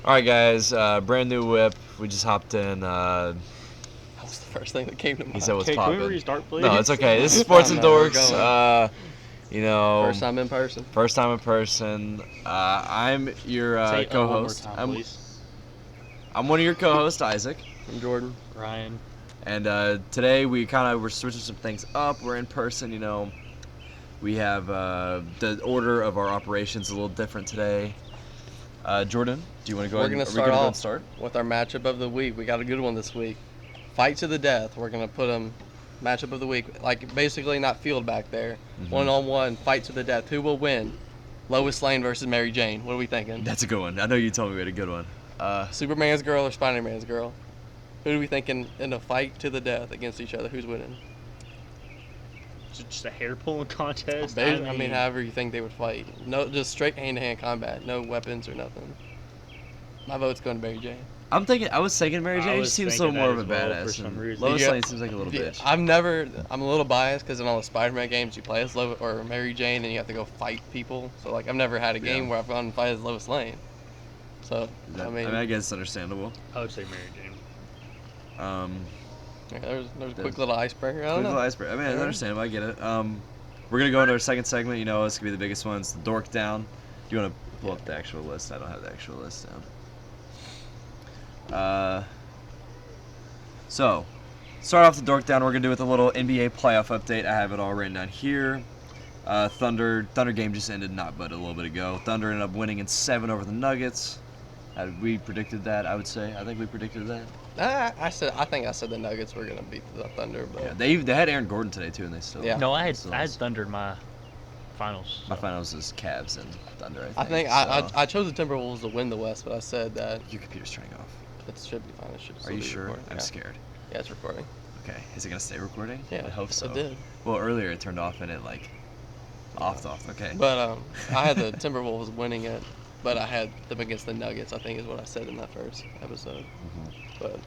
All right, guys. Brand new whip. We just hopped in. That was the first thing that came to mind. He said, "What's Okay, can we poppin'?" restart, please? No, it's okay. This is Sports and No, man, we're Dorks. First time in person. First time in person. I'm your Say co-host. one more time, please. I'm one of your co-hosts, Isaac. I'm Jordan. Ryan. And today we're switching some things up. We're in person. We have the order of our operations a little different today. Jordan, do you want to go We're ahead? gonna Are we gonna go and start start? with our matchup of the week. We got a good one this week. Fight to the death. We're gonna put them matchup of the week, like basically not field back there. Mm-hmm. 1-on-1, fight to the death. Who will win? Lois Lane versus Mary Jane. What are we thinking? That's a good one. I know you told me we had a good one. Superman's girl or Spider-Man's girl? Who are we thinking in a fight to the death against each other? Who's winning? Is it just a hair pulling contest? I mean, however you think they would fight. No, just straight hand-to-hand combat. No weapons or nothing. My vote's going to Mary Jane. I was thinking Mary Jane. She seems a little more of a badass. For some reason. Lois Yeah. Lane seems like a little bitch. I'm a little biased because in all the Spider-Man games you play as Lois or Mary Jane and you have to go fight people. So like I've never had a game where I've gone and fight as Lois Lane. So I guess it's understandable. I would say Mary Jane. Yeah, there's a quick little icebreaker. I don't know. Little icebreaker. I mean, it's understandable. I get it. We're gonna go into our second segment. It's gonna be the biggest one. It's the Dork Down. Do you want to pull up the actual list? I don't have the actual list down. So, start off the Dork Down. We're gonna do with a little NBA playoff update. I have it all written down here. Thunder game just ended not but a little bit ago. Thunder ended up winning in 7 over the Nuggets. We predicted that. I would say. I think we predicted that. I think I said the Nuggets were gonna beat the Thunder, but Yeah, they had Aaron Gordon today too, and they still. Yeah. No, I had Thunder in my finals. My finals is Cavs and Thunder. I think so. I chose the Timberwolves to win the West, but I said that Your computer's turning off. it should be fine. It should. Are still you be sure? recording. I'm Yeah. scared. Yeah, it's recording. Okay, is it gonna stay recording? Yeah, I hope so. It did. Well, earlier it turned off and it off. Okay. But I had the Timberwolves winning it, but I had them against the Nuggets. I think is what I said in that first episode. But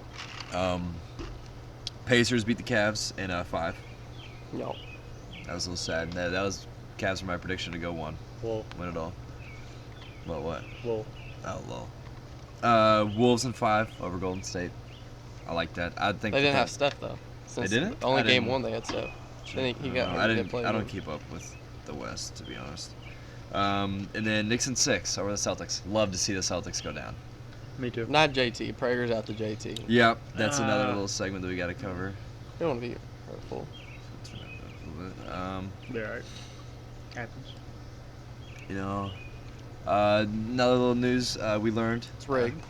Pacers beat the Cavs in 5. no, That was a little sad. That was Cavs for my prediction to go 1. Well, Win it all. Well, what? well. Oh, lol. Wolves in 5 over Golden State. I like that. I think they didn't have Steph though. Since They didn't? Only I game didn't- 1 they had Steph. Then he got. I he didn't. played I don't with- keep up with the West, to be honest. And then Knicks in 6 over the Celtics. Love to see the Celtics go down. Me too. Not JT. Prager's out to JT. Yep, that's another little segment that we got to cover. They want to be hurtful. They're alright. Happens. Another little news we learned. It's rigged.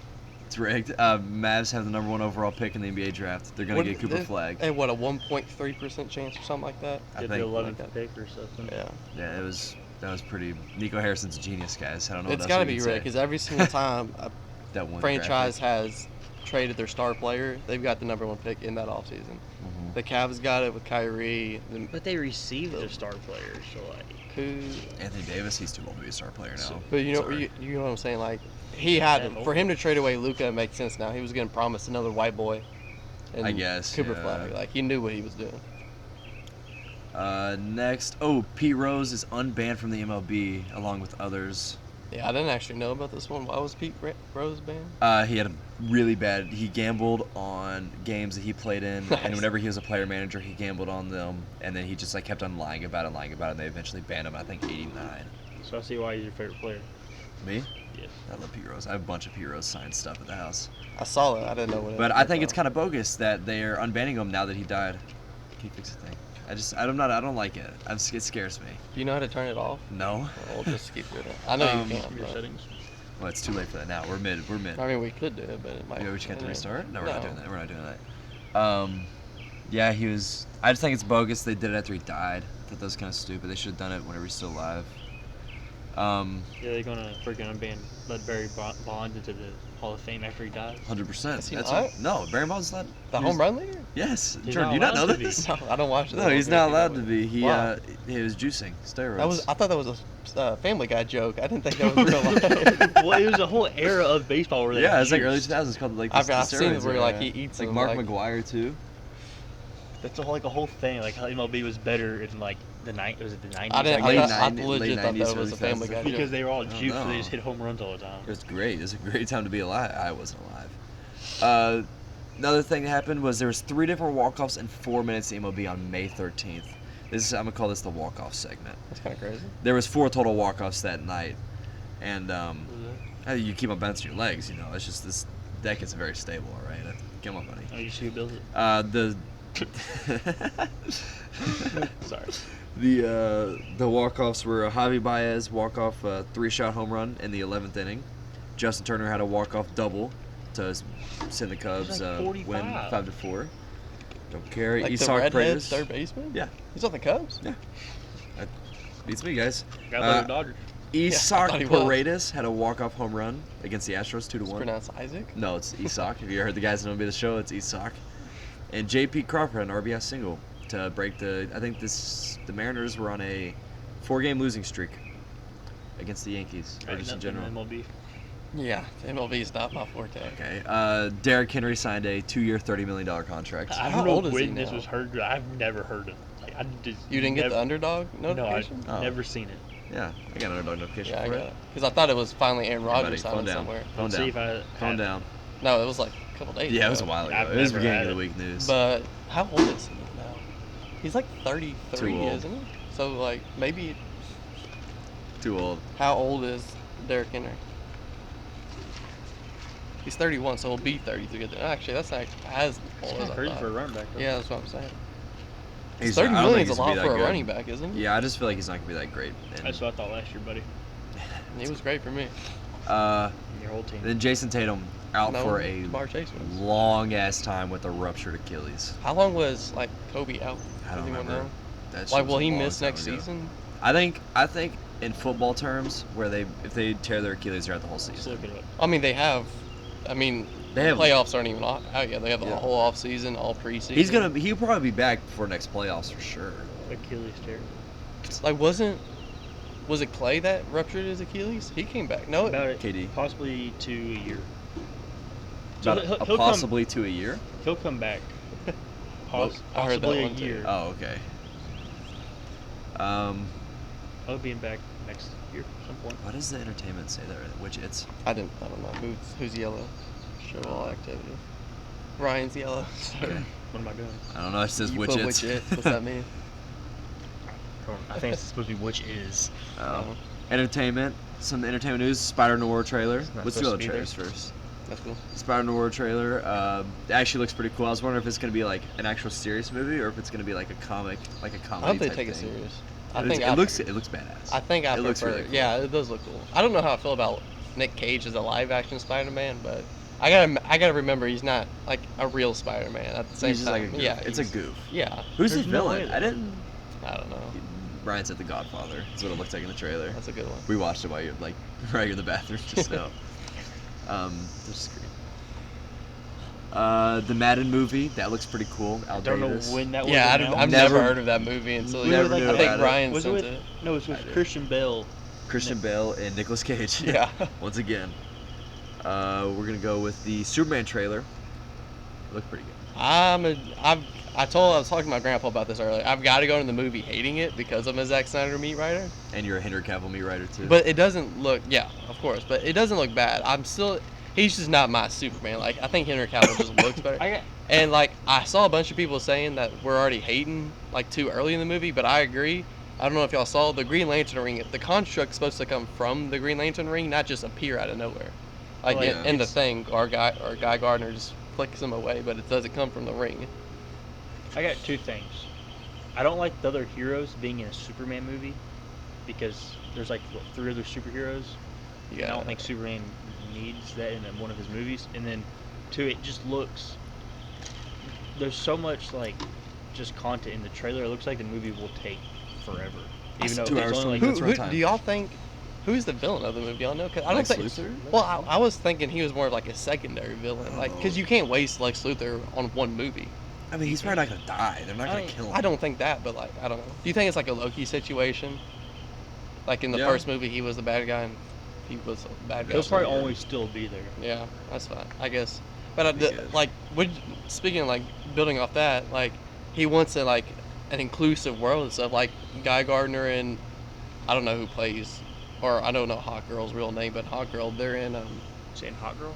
It's rigged. Mavs have the number 1 overall pick in the NBA draft. They're gonna get Cooper Flag. And what, a 1.3% chance or something like that? I Get the think. 11th pick or something. Yeah. Yeah, that was pretty. Nico Harrison's a genius, guys. I don't know. It's what got else to we be can rigged say. because every single time a That one franchise graphic. has traded their star player, they've got the number 1 pick in that offseason. The Cavs got it with Kyrie. But they received their star players, so Who? Anthony Davis, he's too old to be a star player now. But you know, Sorry. you know what I'm saying? Like he had Yeah, for him to trade away Luka, it makes sense now. He was getting promised another white boy. And I guess, Cooper yeah. Flag, like he knew what he was doing. Next, Pete Rose is unbanned from the MLB along with others. Yeah, I didn't actually know about this one. Why was Pete Rose banned? He had a really bad. He gambled on games that he played in, Nice. and whenever he was a player manager, he gambled on them, and then he just kept on lying about it, and they eventually banned him. I think 89. I see why he's your favorite player. Me? Yes. I love Pete Rose. I have a bunch of Pete Rose signed stuff at the house. I saw it. I didn't know what. But I think it's kind of bogus that they're unbanning him now that he died. Can you fix the thing? I don't like it. It scares me. Do you know how to turn it off? No. We'll just keep doing it. I know you can. Your But, settings. Well, it's too late for that now. We're mid. I mean, we could do it, but it might. Yeah, we just got to anyway. restart? No, we're not doing that. We're not doing that. Yeah, he was. I just think it's bogus. They did it after he died. I thought that was kind of stupid. They should have done it whenever he's still alive. Yeah, they're gonna freaking unban Barry Bonds into the Hall of Fame after he dies. 100%. Is he That's not? what, no, Barry Bonds is not. The home run leader? Yes. He's Jordan, not do you not know allowed to be. this? No, I don't watch it. No, he's not allowed to be. He Why? he was juicing steroids. I thought that was a Family Guy joke. I didn't think that was real life. Well, it was a whole era of baseball where they Yeah, had it's like early juice. 2000s called like I've the seen it steroids where era. like he eats like them, Mark like, McGuire too. That's like a whole thing. Like how MLB was better in like the was it the 90s? I didn't. Late I 90s, legit thought 90s, that was a early Family 2000s. Guy joke. Because they were all don't juiced, so they know. just hit home runs all the time. It was great. It was a great time to be alive. I wasn't alive. Another thing that happened was there was 3 different walk-offs in 4 minutes to MLB on May 13th. I'm gonna call this the walk-off segment. That's kind of crazy. There was 4 total walk-offs that night, and you keep on bouncing your legs. You know, it's just this deck is very stable. All right, come on, buddy. Oh, you see who built it? The Sorry. the walk-offs were a Javi Baez walk-off 3-shot home run in the 11th inning. Justin Turner had a walk-off double to send the Cubs like win 45. 5-4. Don't care. Like the Isak redhead Paredes. third baseman. Yeah. He's on the Cubs. Yeah. That beats me, guys. Got to the Dodgers. Isak thought he was. Paredes had a walk-off home run against the Astros, 2-1. It's pronounced Isaac. No, it's Isak. If you heard the guys that don't be the show, it's Isak. And J.P. Crawford had an RBI single to break the. I think the Mariners were on a 4-game losing streak against the Yankees, or just in general. MLB. Yeah, MLB is not my forte. Okay. Derrick Henry signed a 2-year, $30 million contract. I How don't know old is he when this now? was heard. But I've never heard of. Like, I just You didn't get the underdog No, I've notification? Oh. never seen it. Yeah, I got an underdog notification Yeah, I for got it. it. Because I thought it was finally Aaron Hey, buddy, Rodgers phone signing down. somewhere. Phone See down. if I Phone have- down. No, it was like a couple days Yeah, ago. it was a while ago. I've It was never beginning had of the it. week news. But how old is he now? He's like 33, Too old. isn't he? So, like, maybe. Too old. How old is Derrick Henry? He's 31, so he'll be 33. Actually, that's not as It's old kind as of I crazy thought. for a running back. Though. Yeah, that's what I'm saying. He's 30 not- I don't million think is a he's gonna lot be for that a good. running back, isn't it? Yeah, I just feel like he's not gonna be that great. That's what I thought last year, buddy. He was great for me. Your whole team. Then Jason Tatum out No, for a Jamar Chase was. long ass time with a ruptured Achilles. How long was like Kobe out? I don't Does anyone remember. know? That shit Like, was will a he long miss time next ago. season? I think in football terms, where if they tear their Achilles, they're out the whole Just season. look it up. I mean, they have. I mean, They the have- playoffs aren't even out yet. They have the Yeah. whole off season, all preseason. He'll probably be back before next playoffs for sure. Achilles tear. Like, was it Clay that ruptured his Achilles? He came back. No, About it. KD. Possibly to a year. So About he'll a come- possibly to a year. He'll come back. I heard that Possibly a one too. year. Oh, okay. I'll be back next year at some point. What does the entertainment say there? Which it's I don't know. Who's yellow? Show all activity. Ryan's yellow. Sorry. What am I doing? I don't know. It says You which put it's. which it. What's that mean? I think it's supposed to be which is. Oh. Entertainment. Some entertainment news. Spider Noir trailer. not Let's do all the supposed to be trailers first. That's cool. Spider Noir trailer. It actually looks pretty cool. I was wondering if it's gonna be like an actual serious movie or if it's gonna be like a comic, like a I comedy. hope they type take it thing. serious. It looks badass. I think I It looks prefer. really cool. Yeah, it does look cool. I don't know how I feel about Nick Cage as a live action Spider-Man, but I gotta remember he's not like a real Spider-Man at the same He's just time. like a goof. Yeah, It's a he's- goof. Yeah, Who's the There's no villain? way I didn't. I don't know. Brian said The Godfather. That's what it looked like in the trailer. That's a good one. We watched it while you're like right in the bathroom just now. Just screen. The Madden movie that looks pretty cool. Al I don't know Davis. when that was Yeah, announced. I've Never- never heard of that movie until We Never were knew I think about it. Brian Was it sent with, it. No, it was I with did. Christian Bale. Christian Bale and Nicolas Cage. Yeah. Once again. We're gonna go with the Superman trailer. Looked pretty good. I was talking to my grandpa about this earlier. I've got to go into the movie hating it because I'm a Zack Snyder meat writer. And you're a Henry Cavill me writer too. But it doesn't look, yeah, of course, but it doesn't look bad. He's just not my Superman. Like, I think Henry Cavill just looks better. And, like, I saw a bunch of people saying that we're already hating, like, too early in the movie, but I agree. I don't know if y'all saw the Green Lantern ring. The construct's supposed to come from the Green Lantern ring, not just appear out of nowhere. Like, yeah. in the thing, Guy Gardner just flicks him away, but it doesn't come from the ring. I got two things. I don't like the other heroes being in a Superman movie because there's like what, 3 other superheroes. And I don't think Superman needs that in one of his movies. And then 2, it just looks. There's so much like just content in the trailer. It looks like the movie will take forever. Even though 2 it's hours, only 20 like minutes runtime. Do y'all think, who's the villain of the movie? Y'all know? 'Cause I don't Lex think. Luthor? Well, I was thinking he was more of like a secondary villain, like because you can't waste Lex Luthor on one movie. I mean, he's probably not gonna die. They're not gonna kill him. I don't think that, but like I don't know. Do you think it's like a Loki situation? Like in the Yeah. first movie, he was the bad guy, and he was a bad guy. he'll probably yeah. always still be there. Yeah, that's fine, I guess. But Be good. like, speaking of like building off that, like, he wants an inclusive world and stuff. Like Guy Gardner and I don't know who plays, or I don't know Hawk Girl's real name, but Hawk Girl, they're in Saying Hot Girl?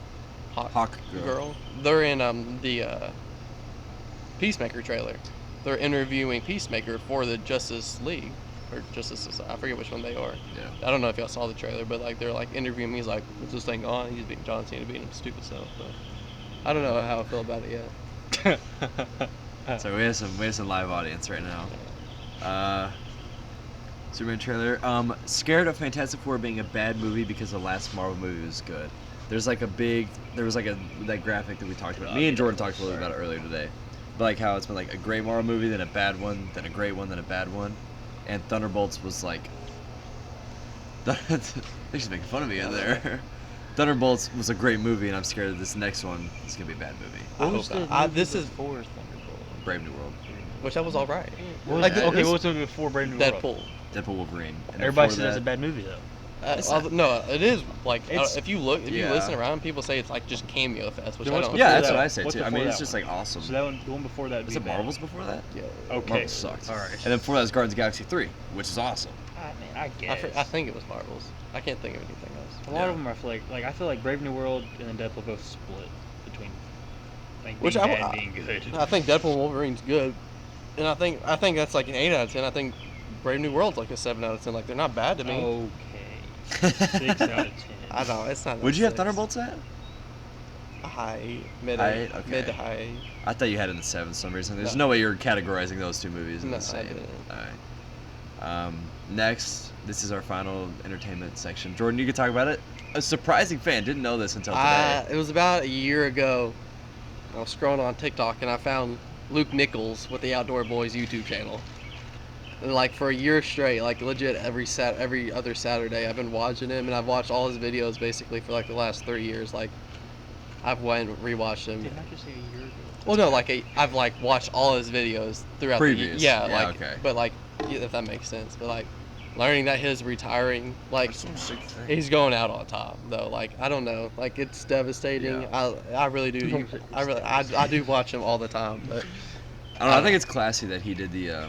Hawk Girl. They're in the Peacemaker trailer. They're interviewing Peacemaker for the Justice League or Justice Society. I forget which one they are. Yeah. I don't know if y'all saw the trailer, but like they're like interviewing me. He's like, "What's this thing on?" He's beating John Cena, beating him stupid stuff. But I don't know how I feel about it yet. So we have some live audience right now. Superman trailer. Scared of Fantastic Four being a bad movie because the last Marvel movie was good. There was like that graphic that we talked about. Me and Jordan talked a little bit about it earlier today. But like how it's been like a great Marvel movie, then a bad one, then a great one, then a bad one. And Thunderbolts was like they're just making fun of me in there. Thunderbolts was a great movie, and I'm scared that this next one is gonna be a bad movie. What was the movie This is before Thunderbolt? Brave New World. which that was all right. What Like, was this- what was the movie before Brave New World? Deadpool. Deadpool Wolverine. And Everybody before says that's a that- bad movie though. No, it is like It's- if you look, if you Yeah. listen around, people say it's like just cameo fest, which Then I what's don't. Yeah, before that's that? what I say What's too. I before mean, it's that just one? like awesome. So the one before that would Was be it bad. Marvel's before that? Yeah. Okay. Marvel sucked. All right. And then before that was Guardians of the Galaxy 3, which is awesome. I guess. I think it was Marvel's. I can't think of anything else. A lot of them I feel I feel like Brave New World and then Deadpool both split between like Which being I- bad and being good. I think Deadpool and Wolverine's good, and I think that's like an 8 out of 10. I think Brave New World's like a 7 out of 10. Like they're not bad to me. Okay. 6 out of 10. I know it's not. Would you have 6. Thunderbolts at? High, mid, High, okay. mid to high. I thought you had it in the 7 for some reason. There's No. no way you're categorizing those two movies in No, the I same. didn't. Alright. Next, this is our final entertainment section. Jordan, you could talk about it. A surprising fan didn't know this until today. It was about a year ago. I was scrolling on TikTok and I found Luke Nichols with the Outdoor Boys YouTube channel. And like for a year straight, like legit every other Saturday, I've been watching him, and I've watched all his videos basically for like the last 3 years. Like I've went and rewatched him. Didn't I just say a year ago? Well, no, like I've like watched all his videos throughout the year. Previous. Yeah, Yeah, like, okay. but like if that makes sense. But like learning that he's retiring, like That's some sick thing. he's going out on top though. Like I don't know, like it's devastating. I really do. I do watch him all the time, but I don't know, I think it's classy that he did the.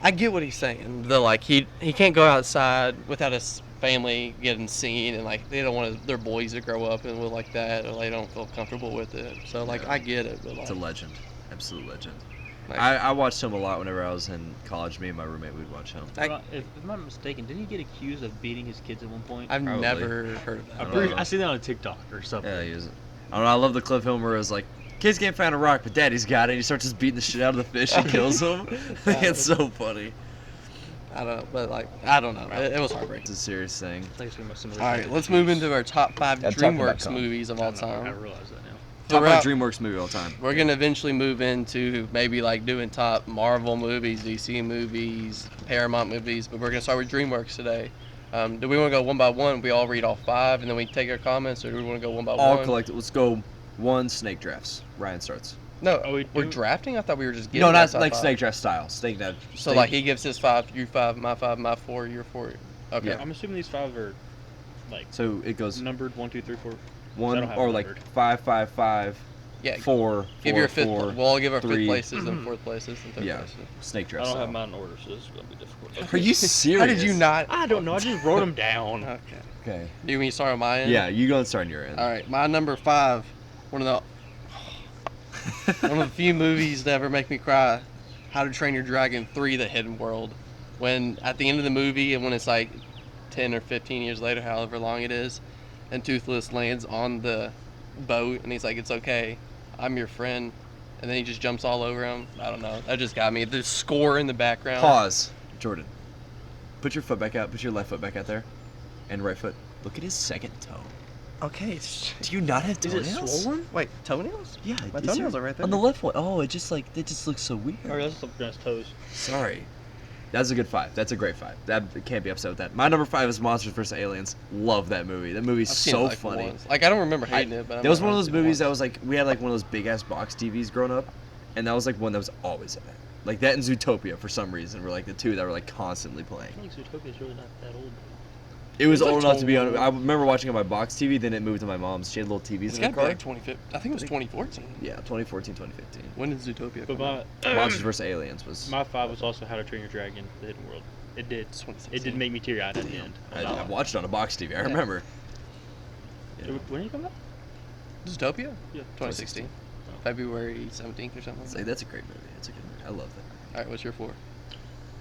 I get what he's saying. The like he can't go outside without his family getting seen, and like they don't want their boys to grow up and with like that, or they don't feel comfortable with it. So like Yeah. I get it, but like, It's a legend. Absolute legend. like, I watched him a lot whenever I was in college. Me and my roommate would watch him. If I'm not mistaken, didn't he get accused of beating his kids at one point? I've Probably. never heard of that. don't know. I see that on TikTok or something. Yeah, he is. I don't know. I love the clip film where it was like, kids can't find a rock, but daddy's got it. And he starts just beating the shit out of the fish and kills him. It's so funny. I don't know, but like I don't know. It was heartbreaking. It's a serious thing. All right, let's move into our top 5 Yeah, talk about DreamWorks Tom. movies of all I time. realize that now. Top Throughout- 5 DreamWorks movie of all time. We're gonna eventually move into maybe like doing top Marvel movies, DC movies, Paramount movies, but we're gonna start with DreamWorks today. Do we want to go one by one? We all read all 5 and then we take our comments, or do we want to go one by All one? collected. Let's go one snake drafts. Ryan starts. No, Oh, we we're do? drafting. I thought we were just getting. No, our not top like 5. snake draft style. Snake draft. So like he gives his 5, you 5, my 4, your 4. Okay. Yeah. I'm assuming these 5 are like So it goes numbered 1, 2, 3, 4. one I don't have or it like numbered. 5, 5, 5, Yeah. 4. Give 4, your 5th. 4. We'll all give our 3. 5th places and 4th places and 3rd Yeah. places. Snake I draft don't style. have mine in order, so this is gonna be difficult. Are you serious? How did you not? I don't know. I just wrote them down. Okay. Okay. Do you mean start on my end? Yeah, you go and start on your end. All right, my number 5, one of the few movies that ever make me cry, How to Train Your Dragon 3: The Hidden World. When at the end of the movie, and when it's like 10 or 15 years later, however long it is, and Toothless lands on the boat, and he's like, "It's okay, I'm your friend," and then he just jumps all over him. I don't know. That just got me. The score in the background. Pause. Jordan. Put your foot back out. Put your left foot back out there. And right foot. Look at his second toe. Okay. Do you not have Is toenails? it swollen? Wait, toenails? Yeah. My is toenails your- are right there. On the left one. Oh, it just looks so weird. Or that's something that's toes. Sorry. That's a good 5. That's a great 5. That can't be upset with that. My number 5 is Monsters vs. Aliens. Love that movie. That movie's I've seen it, so like, funny. once. Like I don't remember hating it, but That was one of those I've seen it movies that once. was like, we had like one of those big ass box TVs growing up, and that was like one that was always in it. Like that and Zootopia for some reason were like the 2 that were like constantly playing. I think Zootopia is really not that old. It was It's old enough to be on. old. I remember watching it on my box TV. Then it moved to my mom's. She had little TVs It's in her got to be car. like 2015. I think it was 2014. Yeah, 2014, 2015. When did Zootopia But come my out? Monsters vs. Aliens was. my 5 was also How to Train Your Dragon: The Hidden World. It did. It's 2016. It did make me teary eyed at the end. I watched it on a box TV. I remember. Yeah. When did it come out? Zootopia? Yeah. 2016. February 17th or something. It's like, that's a great movie. It's a good movie. I love that. All right, what's your 4?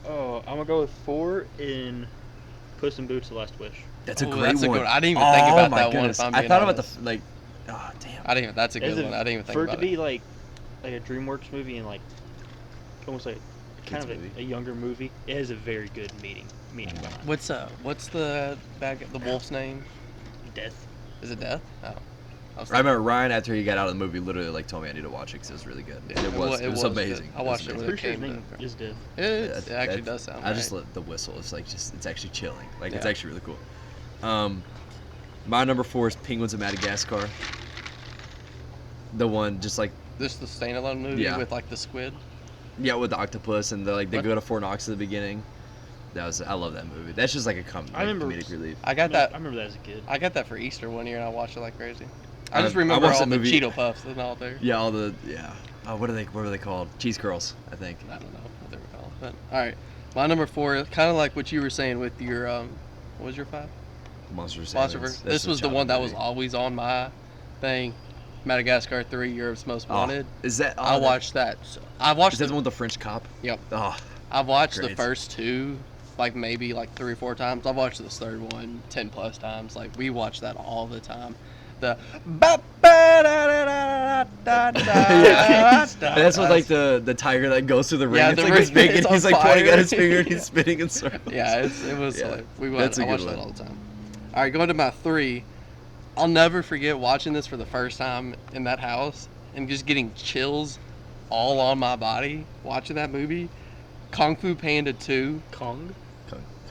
Oh, I'm gonna go with 4 in Puss in Boots: The Last Wish. That's a Oh, great that's a one. good one. I didn't even think about my that one, goodness. if I'm I being thought honest. about the like. Oh damn. I didn't. That's a good As one. I didn't even think for it about to be like a DreamWorks movie and like almost like kind Kids of movie. a younger movie, it has a very good meaning behind it. What's the the wolf's name? Death. Is it Death? Oh. I remember Ryan after he got out of the movie literally like told me I need to watch it because it was really good. Yeah, And it was good. amazing. I watched it was when amazing. it Pretty sure his came. name is Death. It Yeah, actually does sound. I just right. love the whistle. It's like it's actually chilling. Like it's Yeah. actually really cool. My number 4 is Penguins of Madagascar. The one just like This the standalone movie Yeah. with like the squid. yeah with the octopus and they What? go to Fort Knox at the beginning. I love that movie. That's just like a I remember- comedic relief. I got that. I remember that as a kid. I got that for Easter one year and I watched it like crazy. I I- just I remember watched all that the movie- Cheeto Puffs and all there. Yeah, all the what were they called? Cheese curls, I think. I don't know what they were called. But all right, my number 4, kind of like what you were saying with your what was your 5? Monsters. Monster Aliens. vs. That's This was the childhood one that was movie. always on my thing. Madagascar 3, Europe's Most Oh, Wanted. Is that? I watched that. I watched. Is that the one with the French cop? Yep. Oh, I've watched the Great. first 2, like maybe like 3 or 4 times. I've watched this third one 10 plus times. Like we watch that all the time. The that's what like the tiger that goes through the ring. Yeah, it's the like this ring big, is and on he's like pointing at his fire. finger and he's spinning in circles. Yeah, it was. Yeah, Like, that's a I good watch that one. all the time. All right, going to my 3. I'll never forget watching this for the first time in that house and just getting chills all on my body watching that movie. Kung Fu Panda 2. Kong.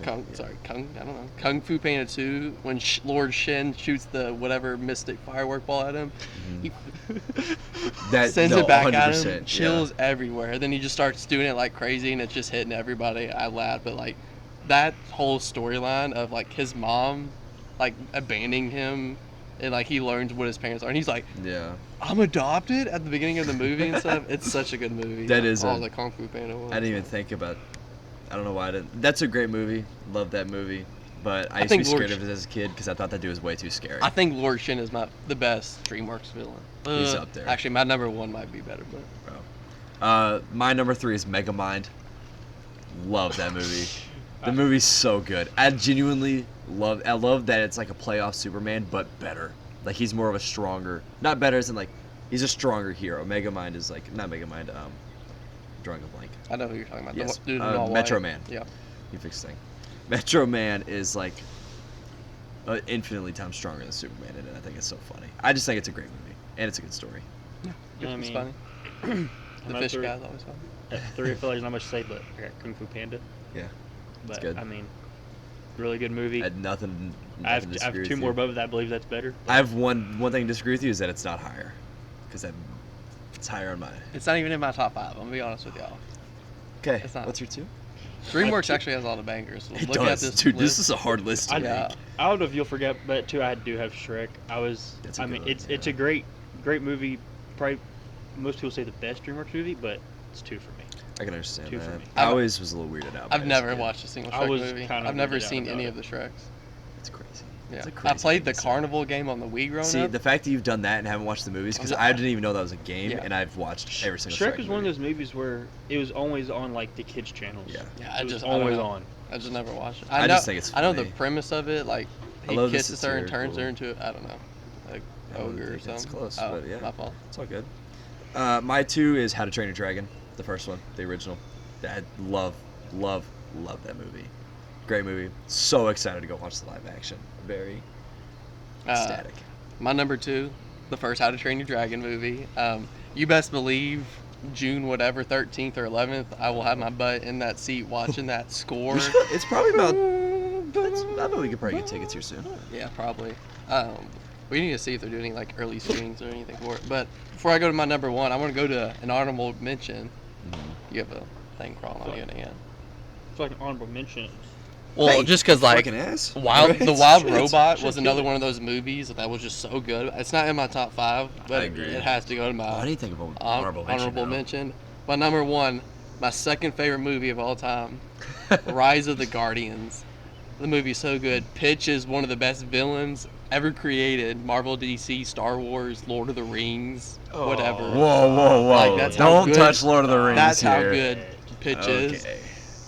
Kung Fu Panda 2, when Lord Shen shoots the whatever mystic firework ball at him, he That sends no, it back at 100%, him, chills everywhere. Then he just starts doing it like crazy, and it's just hitting everybody. I laugh, but like that whole storyline of like his mom, like abandoning him, and like he learns what his parents are, and he's like, Yeah. "I'm adopted" at the beginning of the movie and stuff. It's such a good movie. That is all a- the Kung Fu Panda ones. I didn't even think about. I don't know why I didn't. That's a great movie. Love that movie. But I used to think be Lord scared of it as a kid because I thought that dude was way too scary. I think Lord Shin is the best DreamWorks villain. He's up there. Actually, my number 1 might be better, but My number 3 is Megamind. Love that movie. The movie's so good. I genuinely love. I love that it's like a playoff Superman, but better. Like he's more of a stronger, not better as in like he's a stronger hero. Megamind is like not Megamind. Drawing a blank. I know who you're talking about. Yes. The dude in all Metro white. Man. Yeah. You fixed the thing. Metro Man is like infinitely times stronger than Superman, and I think it's so funny. I just think it's a great movie, and it's a good story. I It's mean, funny. The my fish third- guy's always funny. At 3, I feel like there's not much to say, but I got Kung Fu Panda. Yeah, But good. I mean, really good movie. I had nothing. I have to I disagree have with 2 you. more above that. I believe that's better. I have one thing to disagree with you is that it's not higher, because it's higher on mine. It's not even in my top 5. I'm gonna be honest with y'all. Okay, It's not. what's your 2? DreamWorks actually has all the bangers. It Look does, at this dude. list. This is a hard list to I, make. Yeah. I don't know if you'll forget, but 2, I do have Shrek. That's a I good mean, one, it's yeah. a great movie. Probably most people say the best DreamWorks movie, but it's 2 for me. I can understand 2 for that. me. I always was a little weirded out. by I've it as a never kid. watched a single I Shrek was movie. kinda I've never weirded out seen about any it. of the Shreks. It's crazy. Yeah. It's a I crazy played thing the to say. carnival game on the Wii growing See, up. the fact that you've done that and haven't watched the movies, because I'm I just- didn't even know that was a game, Yeah. and I've watched every single Shrek is one of movie. those movies where it was always on like the kids channels. Yeah. Yeah, It was I don't always know. on. I just never watched it. I know, just think it's I know the funny. premise of it. Like I he love the kisses her and turns her satirical- into I don't know, like I don't ogre or think that's something. close, Oh, but yeah. my fault. It's all good. My 2 is How to Train Your Dragon, the first one, the original. I love that movie. Great movie. So excited to go watch the live action. Very ecstatic. My number 2, the first How to Train Your Dragon movie. You best believe June whatever 13th or 11th, I will have my butt in that seat watching that score. It's probably about. I bet we could probably get tickets here soon. Yeah, probably. We need to see if they're doing like early screenings or anything for it. But before I go to my number 1, I want to go to an honorable mention. You have a thing crawling on you in the end. It's like an honorable mention. Well, Hey, just because like fucking ass. the Right? Wild Shit. Robot was Shit. another one of those movies that was just so good. It's not in my top 5, but I agree. it has to go to Oh, I my didn't think of an honorable mention. mention. My number 1, my second favorite movie of all time, Rise of the Guardians. The movie's so good. Pitch is one of the best villains ever created. Marvel, DC, Star Wars, Lord of the Rings, whatever. Whoa. Like, that's how Don't good- touch Lord of the Rings That's how here. good Pitch is. Okay.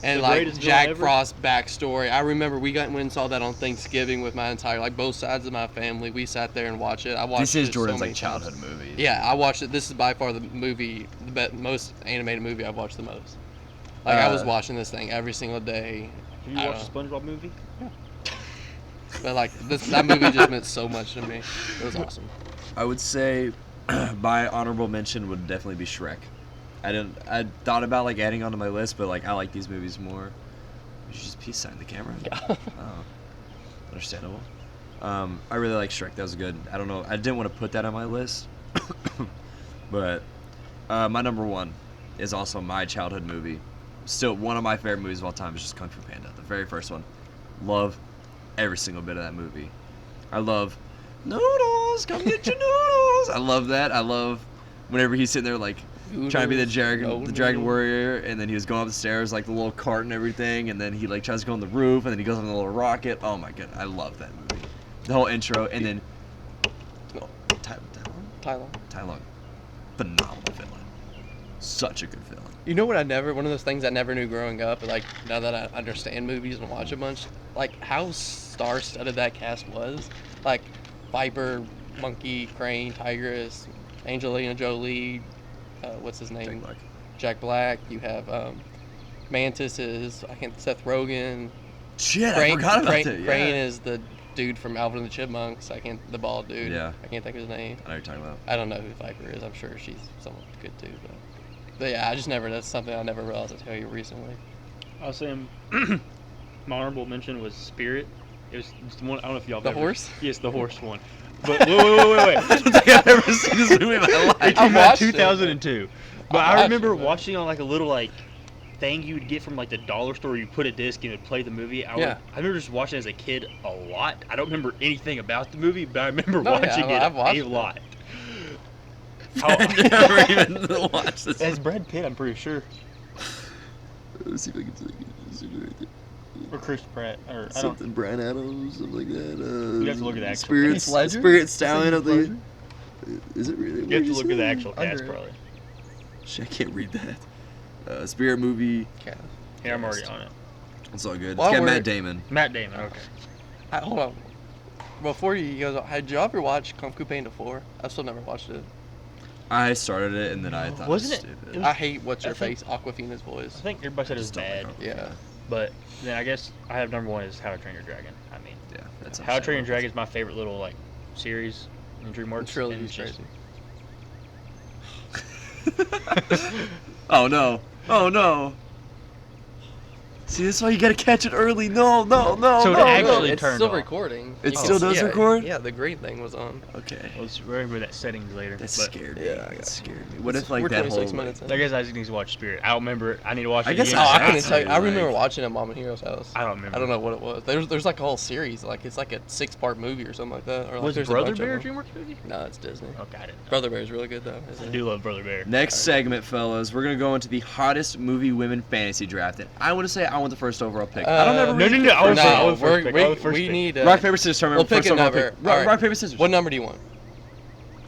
And The like greatest Jack villain ever? Frost's backstory. I remember we went and saw that on Thanksgiving with my entire, like both sides of my family. We sat there and watched it. I watched This is it Jordan's so many like childhood times. movie. Yeah, I watched it. This is by far the most animated movie I've watched the most. Like I was watching this thing every single day. Have you I watched the SpongeBob movie? But like that movie just meant so much to me. It was awesome. I would say my honorable mention would definitely be Shrek. I thought about like adding onto my list, but like I like these movies more. You should just peace sign the camera. Yeah. Oh, understandable. I really like Shrek. That was good. I don't know. I didn't want to put that on my list, but my number 1 is also my childhood movie. Still one of my favorite movies of all time is just Kung Fu Panda, the very first one. Love every single bit of that movie. I love noodles. Come get your noodles. I love that. I love whenever he's sitting there like trying to be the dragon warrior, and then he was going up the stairs like the little cart and everything, and then he like tries to go on the roof, and then he goes on the little rocket. Oh my god, I love that movie. The whole intro, and then Tai Lung, phenomenal villain. Such a good villain. You know what one of those things I never knew growing up, but like now that I understand movies and watch a bunch, like how star-studded that cast was. Like Viper, Monkey, Crane, Tigress, Angelina Jolie, what's his name? Jack Black. You have Mantis Seth Rogen. Shit, I forgot about that. Crane Yeah. is the dude from Alvin and the Chipmunks. The bald dude. Yeah. I can't think of his name. I know what you're talking about. I don't know who Viper is. I'm sure she's someone good too, but yeah, that's something I never realized until you recently. I was saying, my honorable mention was Spirit. It was just one. I don't know if y'all. The horse? Yes, the horse one. But wait. I don't think I've ever seen this movie in my It life. came out watched it. 2002. But I I watched remember it, but- watching on like a little like thing you would get from like the dollar store. You put a disc and it would play the movie. I remember just watching it as a kid a lot. I don't remember anything about the movie, but I remember watching I've watched it it. a lot. I've never even watched this. As Brad Pitt, I'm pretty sure, Let's see if I can take it. or Chris Pratt, or I don't. Something Brian Adams, something like that. You have to look at the actual Spirit, cast. Heath Ledger? Spirit Stallion of the. Is it really? You have to look at the say? actual cast, Under it. probably. Shit, I can't read that. Spirit movie. Yeah, I'm already on it. It's all good. While It's got we're- Matt Damon. Matt Damon. Okay. Hold on. Before you goes on, had you ever watched Kung Fu Panda 4? I've still never watched it. I started it and then I thought Wasn't it was it- stupid. it was- I hate what's I her think- face, Aquafina's voice. I think everybody said it was just don't like bad, Kung Fu Yeah. Panda. but then I guess I have number 1 is How to Train Your Dragon. I mean, Yeah, that's How to Train Your Dragon is my favorite little like series in DreamWorks. The trilogy's and it's just- crazy. Oh no! Oh no! See, that's why you gotta catch it early. No, no, no, So it no, actually no. It's turned still off. recording. It You still can- does yeah, record? Yeah, the green thing was on. Okay. Let's remember that settings later. That but scared me. Yeah, I That got scared me. What if We're like that 26 whole? minutes in. I guess Isaac needs to watch Spirit. I don't remember it. I need to watch I it guess again. Oh, I Exactly. couldn't tell you. I remember Like- watching it at Mom and Hero's house. I don't remember. I don't know what it was. There's like a whole series. Like it's like a 6-part movie or something like that. Or like Was there's a Brother bunch of Bear a them. DreamWorks movie? No, it's Disney. Okay, I didn't know. Brother Bear's really good though. I Isn't do love Brother Bear. Next segment, fellas, we're gonna go into the hottest movie women fantasy draft, and I want to say I want the first overall pick. I don't ever. No, really no, pick I was first first. I overall. was first pick. I was first we pick. need Rock paper scissors. Remember We'll pick first a overall number. pick. All right. Rock paper scissors. What number do you want?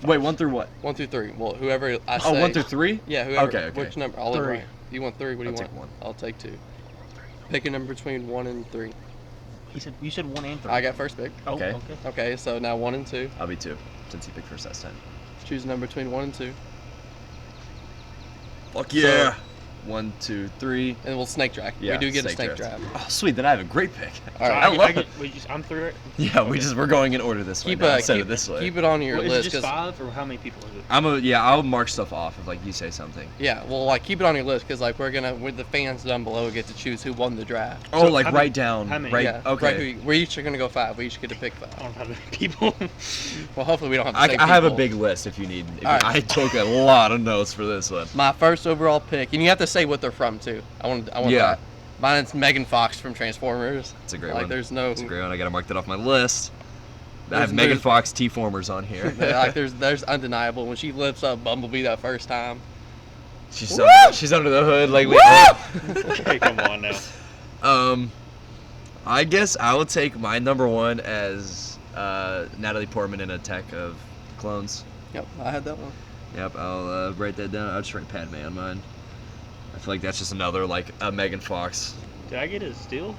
Wait, 1 through what? 1 through 3. Well, whoever I say. Oh, 1 through 3. Yeah, whoever. Okay. Which number? I'll 3. Ryan. You want 3? What do you I'll want? take 1. I'll take 2. Pick a number between 1 and 3. You said 1 and 3. I got first pick. Oh, Okay. okay. Okay, so now 1 and 2. I'll be 2, since he picked first last time. Choose a number between 1 and 2, Fuck yeah. 1, 2, 3. and we'll snake draft. Yeah, We do get a snake snake draft. draft. Oh, sweet. Then I have a great pick. All right, I love it. I'm 3 right? Yeah, we're going in order this way. Keep now instead of keep, this way. keep it on your Well, is it list just 'cause- 5 or how many people is it? I'll mark stuff off if like you say something. yeah, well, like keep it on your list because like with the fans down below get to choose who won the draft. Oh, So like how write many- down. how many? Right. Yeah, Okay. right, we each are gonna go 5. We each get to pick 5. I don't know how many people. Well, hopefully we don't have the I same have a people. big list if you need. All right. I took a lot of notes for this one. My first overall pick, and you have to say what they're from too. I want Yeah. that. Mine's Megan Fox from Transformers. It's a great like, one. There's no. It's a great one. I gotta mark that off my list. I have There's- Megan there's- Fox T-formers on here. like there's undeniable when she lifts up Bumblebee that first time. she's Woo! she's under the hood like. Okay, come on now. I guess I would take my number one as Natalie Portman in Attack of Clones. Yep, I had that one. Yep, I'll write that down. I'll just write Padme on mine. I feel like that's just another like a Megan Fox. Did I get a steal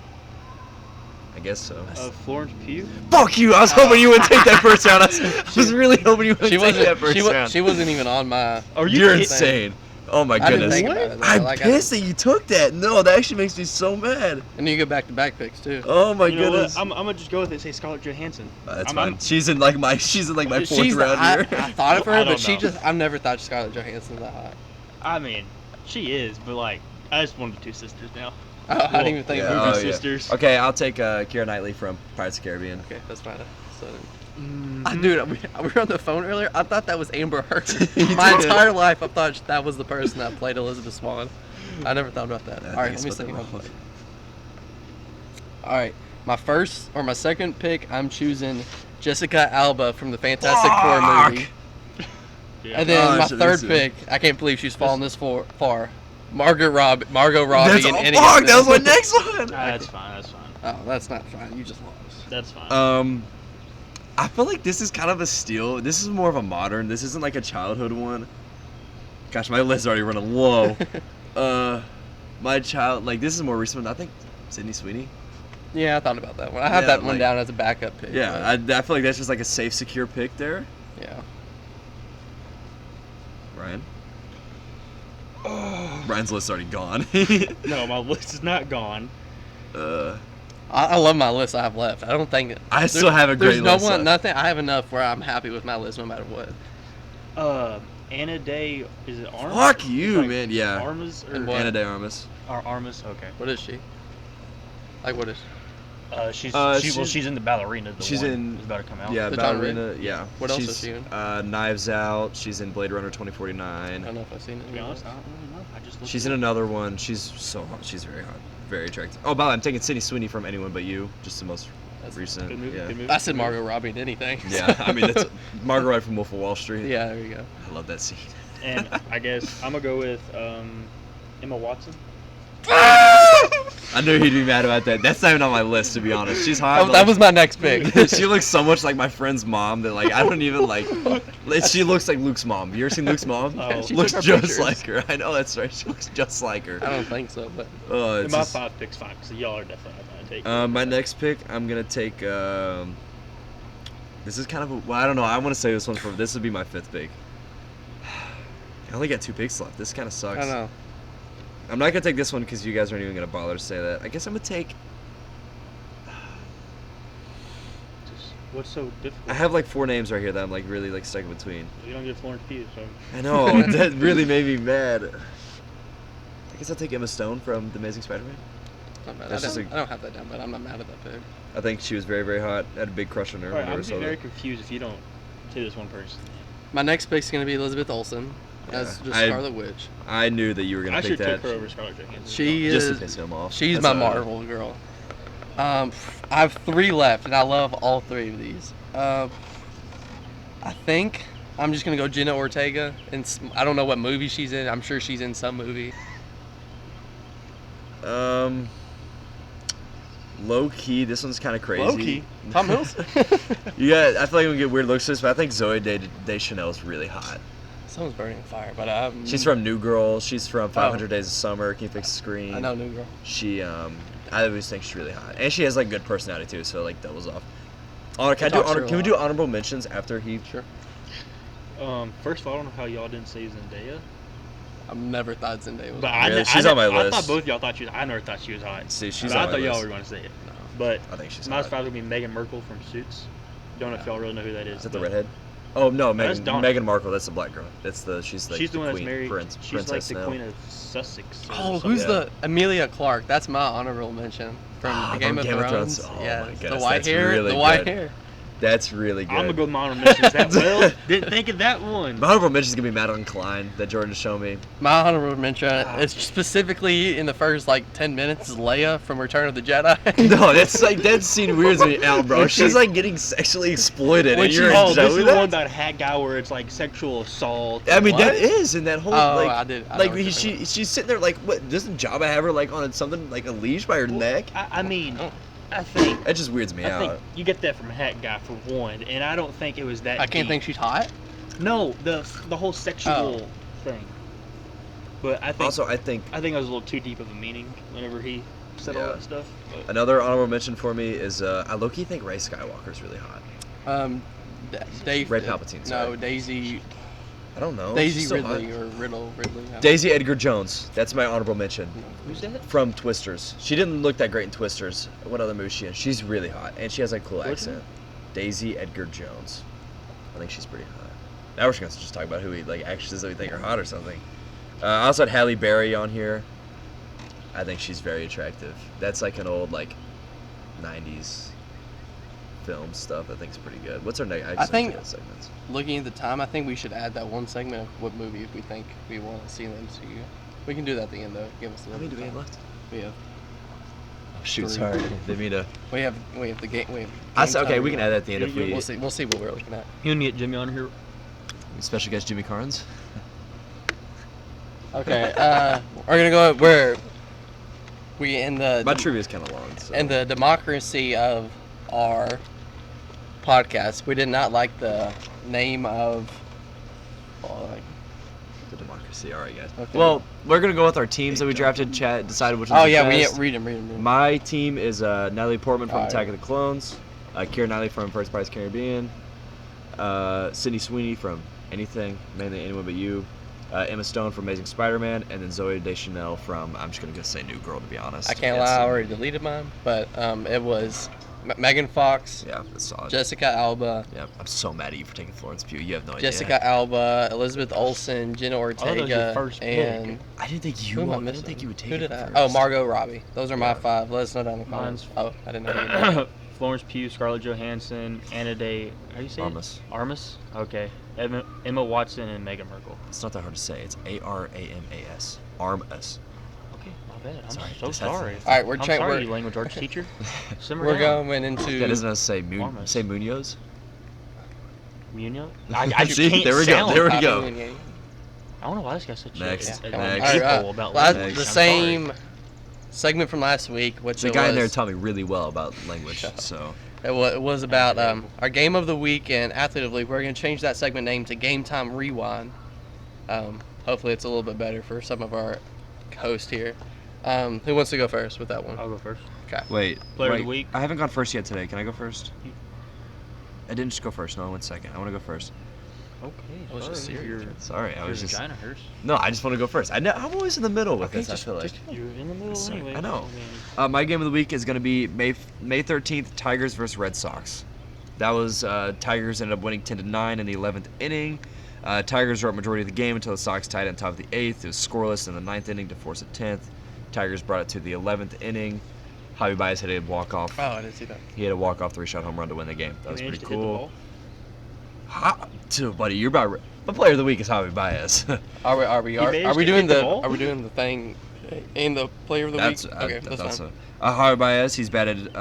I guess so. of Florence Pugh? Fuck you! I was hoping you would take that first round. I was really hoping you would She take that wasn't. first round. She wasn't even on my. Are You're kidding? insane. Oh my I didn't goodness. think about it. Though. I'm Like, pissed that you took that. No, that actually makes me so mad. And you go back to back picks too. Oh my You know goodness. what? I'm gonna just go with it and say Scarlett Johansson. That's I'm- fine. I'm- She's in like my fourth She's. round I here. thought of her, I but don't she know. just. I've never thought Scarlett Johansson that hot. I mean, she is, but like, I just wanted the two sisters now. Oh, I didn't even think Yeah, about Movie it. oh, yeah. sisters. Okay, I'll take Keira Knightley from Pirates of the Caribbean. Okay, that's fine. So, Mhm. dude, we were on the phone earlier. I thought that was Amber Heard. You My did. entire life, I thought that was the person that played Elizabeth Swann. I never thought about that. I All right, think let me it's see. spelled wrong. All right, my second pick, I'm choosing Jessica Alba from the Fantastic Four Fuck! movie. Yeah. And then Oh, I my should've third used it. pick, I can't believe she's fallen this far. Margot Robbie That's and oh, any. fuck! That was my next one. That's fine. That's fine. Oh, that's not fine. You just lost. That's fine. I feel like this is kind of a steal. This is more of a modern. This isn't like a childhood one. Gosh, my list's already running low. This is more recent. I think Sydney Sweeney. Yeah, I thought about that one. I have Yeah, that one like- down as a backup pick. Yeah, I feel like that's just like a safe, secure pick there. but, yeah. Ryan. Ryan's list's already gone. No, my list is not gone. I love my list I have left. I don't think I still have a great there's no list one, left. nothing. I have enough where I'm happy with my list no matter what. Anna Day, is it Armas? Fuck you, Like, man. Yeah. Armas or And what? Anna de Armas. Armas? Okay. What is she? Like what is? She's in the ballerina. The she's one in- that's about to come out. Yeah, The John Wick? ballerina. Yeah. What else she's, is she in? Knives Out. She's in Blade Runner I 2049. don't know if I've seen it. To be honest, I don't really know. I just looked She's it in up. another one. She's so hot. She's very hot. Very attractive. Oh, by the way, I'm taking Sydney Sweeney from Anyone But You. Just the most That's recent. Good movie. Yeah. Good movie. I said good movie. Margot Robbie in anything. Yeah, I mean, that's Margot Robbie from Wolf of Wall Street. Yeah, there you go. I love that scene. And I guess I'm gonna go with Emma Watson. I knew he'd be mad about that. That's not even on my list, to be honest. She's hot. Oh, but, that like, was my next pick. she looks so much like my friend's mom that like I don't even like. She looks like Luke's mom. You ever seen Luke's mom? Oh. She Looks took just our pictures. like her. I know that's right. She looks just like her. I don't think so, but Oh, And it's my just- 5 picks fine, so y'all are definitely not gonna take. my next pick, I'm gonna take. This is kind of a, well, I don't know. I want to say this one for. This would be my 5th pick. I only got 2 picks left. This kind of sucks. I don't know. I'm not gonna take this one because you guys aren't even gonna bother to say that. I guess I'm gonna take. Just, what's so difficult? I have like 4 names right here that I'm like really like stuck in between. You don't get Florence Pugh, so. I know that really made me mad. I guess I'll take Emma Stone from The Amazing Spider-Man. Not bad. That's just I don't have that down, but I'm not mad at that pick. I think she was very, very hot. I had a big crush on her. Alright, when I I'm first getting saw very her. confused if you don't say this one person. My next pick's gonna be Elizabeth Olsen as Yeah, just I- Scarlet Witch. I knew that you were gonna I pick should that. took her over Scarlett Johansson. She just to is. piss him off. She's That's my all right. Marvel girl. I have 3 left, and I love all 3 of these. I think I'm just gonna go Jenna Ortega, and I don't know what movie she's in. I'm sure she's in some movie. Low key, this one's kind of crazy. Low-key. Tom Hiddleston. You got. I feel like we get weird looks to this, but I think Zoe Deschanel is really hot. Someone's burning fire, but She's from New Girl. She's from 500 Days of Summer. Can you fix the screen? I know New Girl. She I always think she's really hot, and she has like good personality too, so like doubles off. Honor, can, I do talks to honor, her a can we lot. do honorable mentions after he? Sure. First of all, I don't know how y'all didn't say Zendaya. I've never thought Zendaya was. But hot. Really? She's on my I list. thought both y'all thought she was. I never thought she was hot. See, she's But on I my thought y'all list. were going to say it. No. But I think she's my hot. father would be Meghan Markle from Suits. Don't know if y'all really know who that is. Is that the but redhead? Oh no, That's Meghan Donna. Markle. That's the black girl. That's the she's like she's the one that's queen, married. princess She's like the now. queen of Sussex. or Oh, something. who's Yeah. the Amelia Clark? That's my honorable mention from Ah, Game, from of Game of Thrones. Thrones. Oh yeah, my the goodness, white that's hair. really the white good. hair. That's really good. I'm gonna go with my honorable mentions. That well, didn't think of that one. My honorable mention is gonna be Madeline Klein that Jordan showed me. My honorable mention, it's specifically in the first like 10 minutes, is Leia from Return of the Jedi. No, that's like that scene weirds me out, bro. She's like getting sexually exploited, and you're this enjoying is that? the one about a hat guy where it's like sexual assault. I mean, What? that is in that whole Oh, like, I know like what you're talking she's sitting there like, what? Doesn't Jabba have her like on something like a leash by her neck? I mean, I think That just weirds me I out. think you get that from a hat guy for one, and I don't think it was that. I can't deep. think she's hot. No, the whole sexual thing. But I think I think it was a little too deep of a meaning whenever he said all Yeah. that stuff. But another honorable mention for me is I low-key think Rey Skywalker's really hot. Dave. Ray Palpatine, No, sorry. Daisy. I don't know. Daisy she's so Ridley hot. or Ridley. Daisy Edgar Jones. That's my honorable mention. who's that? From Twisters. She didn't look that great in Twisters. What other movie is she in? She's really hot, and she has like a cool What's accent. Daisy Edgar Jones. I think she's pretty hot. Now we're just gonna just talk about who we like actresses that we think are hot or something. I also had Halle Berry on here. I think she's very attractive. That's like an old like 90s film stuff. I think is pretty good. What's our next? I think- segments. Looking at the time, I think we should add that one segment of what movie we think we want to see in the MCU. We can do that at the end though. Give us a How little many do we bit have of left? time. We have. Oh, shoot, Three. sorry. Didn't mean to. We have the game. We have. I game said, okay, time. we can add that at the end if Yeah, we. We'll see. We'll see what we're looking at. You want to get Jimmy on here? Special guest Jimmy Carnes. Okay. We're gonna go where we in the My trivia is kind of long. So. in the democracy of our podcast. We did not like the name of. The democracy. All right, guys. Okay. Well, we're gonna go with our teams that we drafted. Chat decided which. Oh ones yeah, are we best. read them. My team is Natalie Portman from Alright. Attack of the Clones, Keira Knightley from First Prize Caribbean, Sydney Sweeney from Anything, mainly Anyone But You, Emma Stone from Amazing Spider-Man, and then Zoe Deschanel from, I'm just gonna say New Girl to be honest. I can't It's, lie, I already deleted mine, but it was Megan Fox, Yeah, that's solid. Jessica Alba, Yeah, I'm so mad at you for taking Florence Pugh. You have no Jessica idea. Alba, Elizabeth Olsen, Jenna that was your Ortega, first pick. and I didn't think who you. am I I missing? didn't think you would take Who it did first. I? Oh, Margot Robbie. Those are my Yeah. 5. Let us know down in the comments. Mine's- Oh, I didn't know. Florence Pugh, Scarlett Johansson, Anna Day. How do you say Armas. it? Armas. Okay. Emma Watson and Meghan Markle. It's not that hard to say. It's Aramas. Armas. Okay, my bad. I'm Sorry, so this has to- sorry. All right, we're I'm trying. sorry, We're, you language arts teacher. Simmer we're down. going into. That doesn't say Armas. say Munoz. Munoz? I See, can't there we go, sound there we it. go. I don't know why this guy's such Next, a next. All right, a about last- language. the I'm sorry. same segment from last week, which The it guy in there was- taught me really well about language. Shut up. So It was about our game of the week and athlete of the week. We're going to change that segment name to Game Time Rewind. Hopefully, it's a little bit better for some of our hosts here. Who wants to go first with that one? I'll go first. Okay. wait. Player of the wait, week? I haven't gone first yet today. Can I go first? I didn't just go first. No, I went second. I want to go first. Okay. I was just serious. Your Sorry, I was just. vagina hurts. No, I just want to go first. I'm always in the middle with Okay, this. I feel like. You're in the middle Sorry, anyway. I know. mean, My game of the week is going to be May 13th, Tigers versus Red Sox. That was Tigers ended up winning 10-9 in the 11th inning. Tigers were up majority of the game until the Sox tied it on top of the 8th. It was scoreless in the 9th inning to force a 10th. Tigers brought it to the 11th inning. Javi Baez had a walk-off. Oh, I didn't see that. He had a walk-off 3-shot home run to win the game. That you was managed pretty to hit the cool. ball? Dude, buddy, you're about. The player of the week is Javi Baez. Are we managed to doing hit the the ball? are we doing the thing in the player of the That's week? Okay, that's that's fine. Javi Baez. He's batted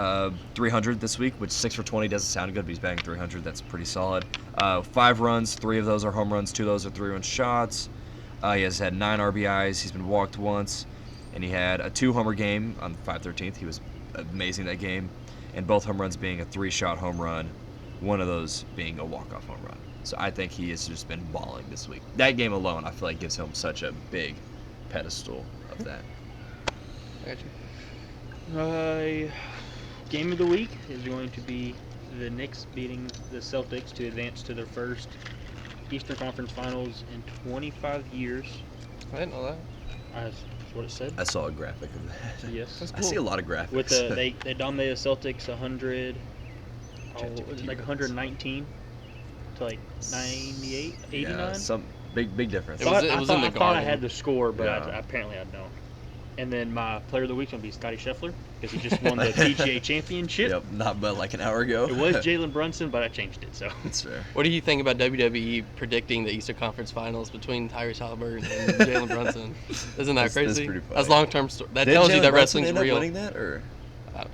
300 this week, which 6 for 20 doesn't sound good, but he's batting 300. That's pretty solid. 5 runs, 3 of those are home runs, 2 of those are 3-run shots. He has had 9 RBIs. He's been walked once, and he had a 2-homer game on 5/13th. He was amazing that game, and both home runs being a 3-shot home run, one of those being a walk-off home run. So I think he has just been balling this week. That game alone, I feel like, gives him such a big pedestal of that. I got you. Game of the week is going to be the Knicks beating the Celtics to advance to their first Eastern Conference Finals in 25 years. I didn't know that. That's what it said. I saw a graphic of that. Yes. That's I see a lot of graphics. With they dominated the Celtics 100. What was it, like 119 to like 98, 89. yeah, some big difference. It was in the I thought I Garden. had the score, but Yeah. apparently I don't. And then my player of the week's going to be Scotty Scheffler because he just won the PGA Championship. Yep, not but like an hour ago. It was Jalen Brunson, but I changed it. So That's fair. What do you think about WWE predicting the Eastern Conference Finals between Tyrese Halliburton and Jalen Brunson? Isn't that That's crazy? pretty funny. That's long-term story. That Did tells you Jalen that Brunson wrestling's end up real. winning that, or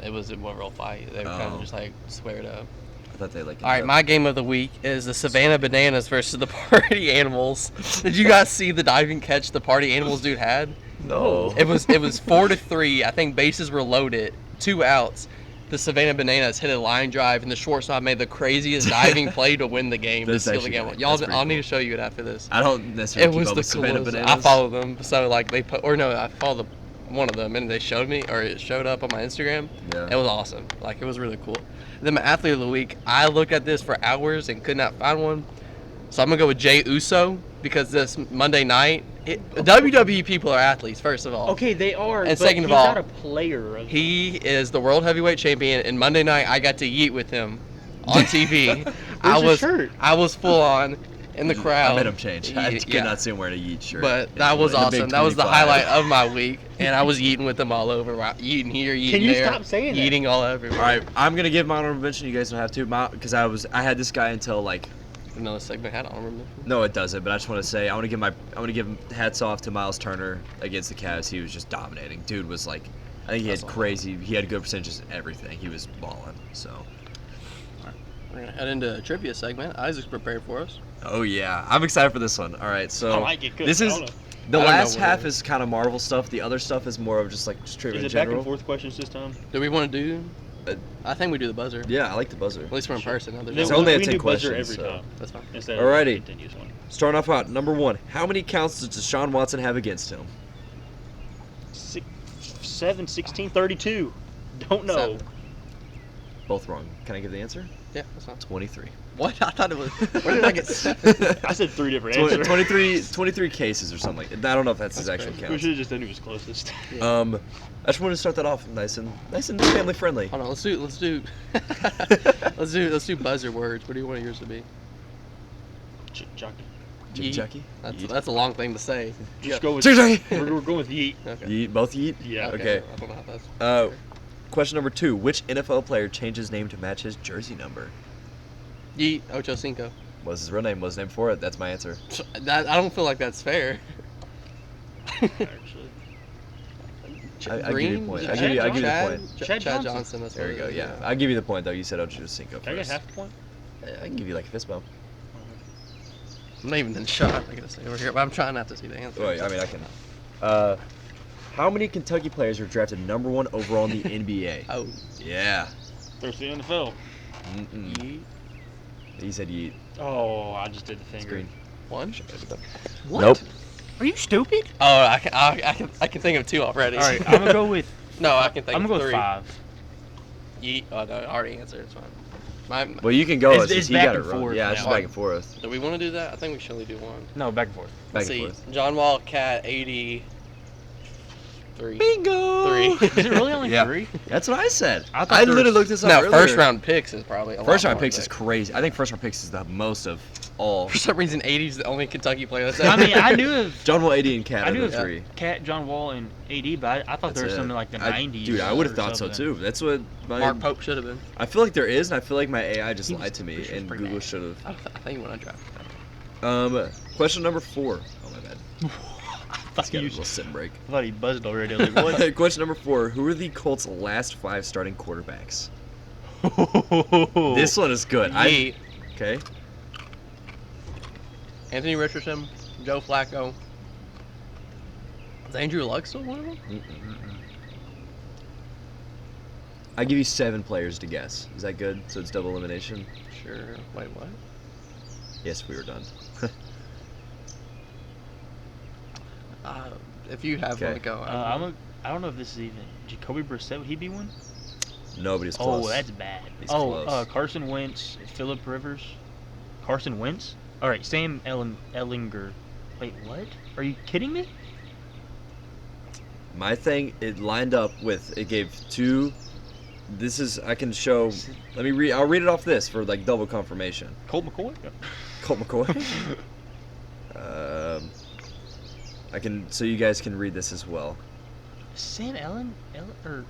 It was a real fight. They were kind Oh. of just like squared up. I thought they like. All right, my game of the week is the Savannah Bananas versus the Party Animals. Did you guys see the diving catch the Party Animals dude had? No. It was 4-3. I think bases were loaded, 2 outs. The Savannah Bananas hit a line drive, and the shortstop made the craziest diving play to win the game to That's seal the actually game. good. Y'all, That's pretty I'll need cool. to show you it after this. I don't necessarily It keep was up the with Savannah coolest. Bananas. I follow them, so like I followed one of them, and they showed me, or it showed up on my Instagram. Yeah. It was awesome. Like, it was really cool. Then my athlete of the week, I looked at this for hours and could not find one. So I'm going to go with Jay Uso because this Monday night, WWE people are athletes, first of all. okay, they are. And but second of he's all, not a player. He is the world heavyweight champion, and Monday night I got to yeet with him on TV. Where's his shirt? I was full on in the crowd. I made him change. I could Yeah. not see him wearing a Yeet shirt. But in that was the big awesome. That was the 25. highlight of my week, and I was eating with them all over. Eating here, eating Can you there. stop saying that? Eating all everywhere. All right, I'm gonna give my honorable mention. You guys don't have to, because I had this guy until like. Another segment had on remember. No, it doesn't. But I just want to say I want to give hats off to Miles Turner against the Cavs. He was just dominating. Dude was like, I think he had That's crazy. He had good percentages in everything. He was balling. So. We're gonna head into a trivia segment. Isaac's prepared for us. Oh yeah, I'm excited for this one. All right, so I like it. Good. this is I don't know. the I don't know last what half it is kind of Marvel stuff. The other stuff is more of just like trivia Is in it back general. and forth questions this time? Do we want to do? Uh, I think we do the buzzer. Yeah, I like the buzzer. At least we're in Sure. person. Others It's don't. only we at can 10 do buzzer questions, every so. time That's fine. instead of Alrighty. a continuous one. Starting off hot, number 1. How many counts does Deshaun Watson have against him? 7, 16, 32. Don't know. 7. Both wrong. Can I give the answer? Yeah, that's fine. 23. What? I thought it was. Where did I get 7? I said 3 different 20 answers. 23 cases or something like that. I don't know if that's his That's actual crazy. We count. should have just done who was closest. I just wanted to start that off nice and family friendly. Hold on. Let's do buzzer words. What do you want yours to be? Jockey. Jimmy Yeet. Chucky? That's a long thing to say. Just go with. Jimmy Chucky! We're going with Yeet. Okay. Yeet, both yeet? Yeah. Okay. I don't know how that's. Question number 2. Which NFL player changed his name to match his jersey number? Yeet Ocho Cinco. What's his real name? What's his name for it? That's my answer. That, I don't feel like that's fair. Actually. I'll give you a point. I'll give you the point. Chad Chad Johnson. Johnson. That's There what you it go, is, yeah. I'll give you the point, though. You said Ocho Cinco Can I get first. half a point? I can give you like a fist bump. I'm not even in shot. I gotta say over here, but I'm trying not to see the answer. Well, I mean, I can. How many Kentucky players are drafted number 1 overall in the NBA? Oh, Yeah. There's the NFL. Mm-mm. Yeet. He said yeet. Oh, I just did the finger. Screen. One. What? Nope. Are you stupid? Oh, I can think of 2 already. All right, I'm gonna go with. No, I can think I'm of gonna go 3. with 5. Yeet. Oh no, I already answered. It's fine. My, Well, you can go. It's- since it's he back got and it wrong. forth Yeah, it's now. just back and forth. do we want to do that? I think we should only do 1. No, back and forth. Back Let's and see. forth. John Wall, Cat, 80. 3. Bingo! 3. Is it really only Yeah. 3? That's what I said. I I, thought there literally was- looked this up No, earlier. first round picks is probably a First lot round more, picks is but crazy. I think first round picks is the most of all. For some reason, 80 is the only Kentucky player that's I mean, I knew of. John Wall, 80, and Cat I are knew the of 3. Cat, John Wall, and AD, but I thought there was That's something it. like the I- 90s. Dude, I would have or thought so something. too. That's what my. Mark Pope should have been. I feel like there is, and I feel like my AI just He was- lied to me, he was and pretty Google bad. should have. I think when I drafted. Question number 4. Oh my bad. I Let's get a thought, little sit break. I thought he buzzed already. I was like, what? Question number 4. Who are the Colts' last 5 starting quarterbacks? Oh. This one is good. Yeet. Okay. Anthony Richardson, Joe Flacco. Is Andrew Luck still one of them? I give you 7 players to guess. Is that good? So it's double elimination. Sure. Wait, what? Yes, we were done. If you have one Okay. to go. I don't know if this is even Jacoby Brissett. Would he be one? Nobody's close. Oh, that's bad. He's close. Carson Wentz, Phillip Rivers, Carson Wentz. All right, Sam Ellinger. Wait, what? Are you kidding me? My thing, it lined up with, it gave 2. This is, I can show, let me read, I'll read it off this for like double confirmation. Colt McCoy. Colt McCoy. I can, so you guys can read this as well. Sam Ellen or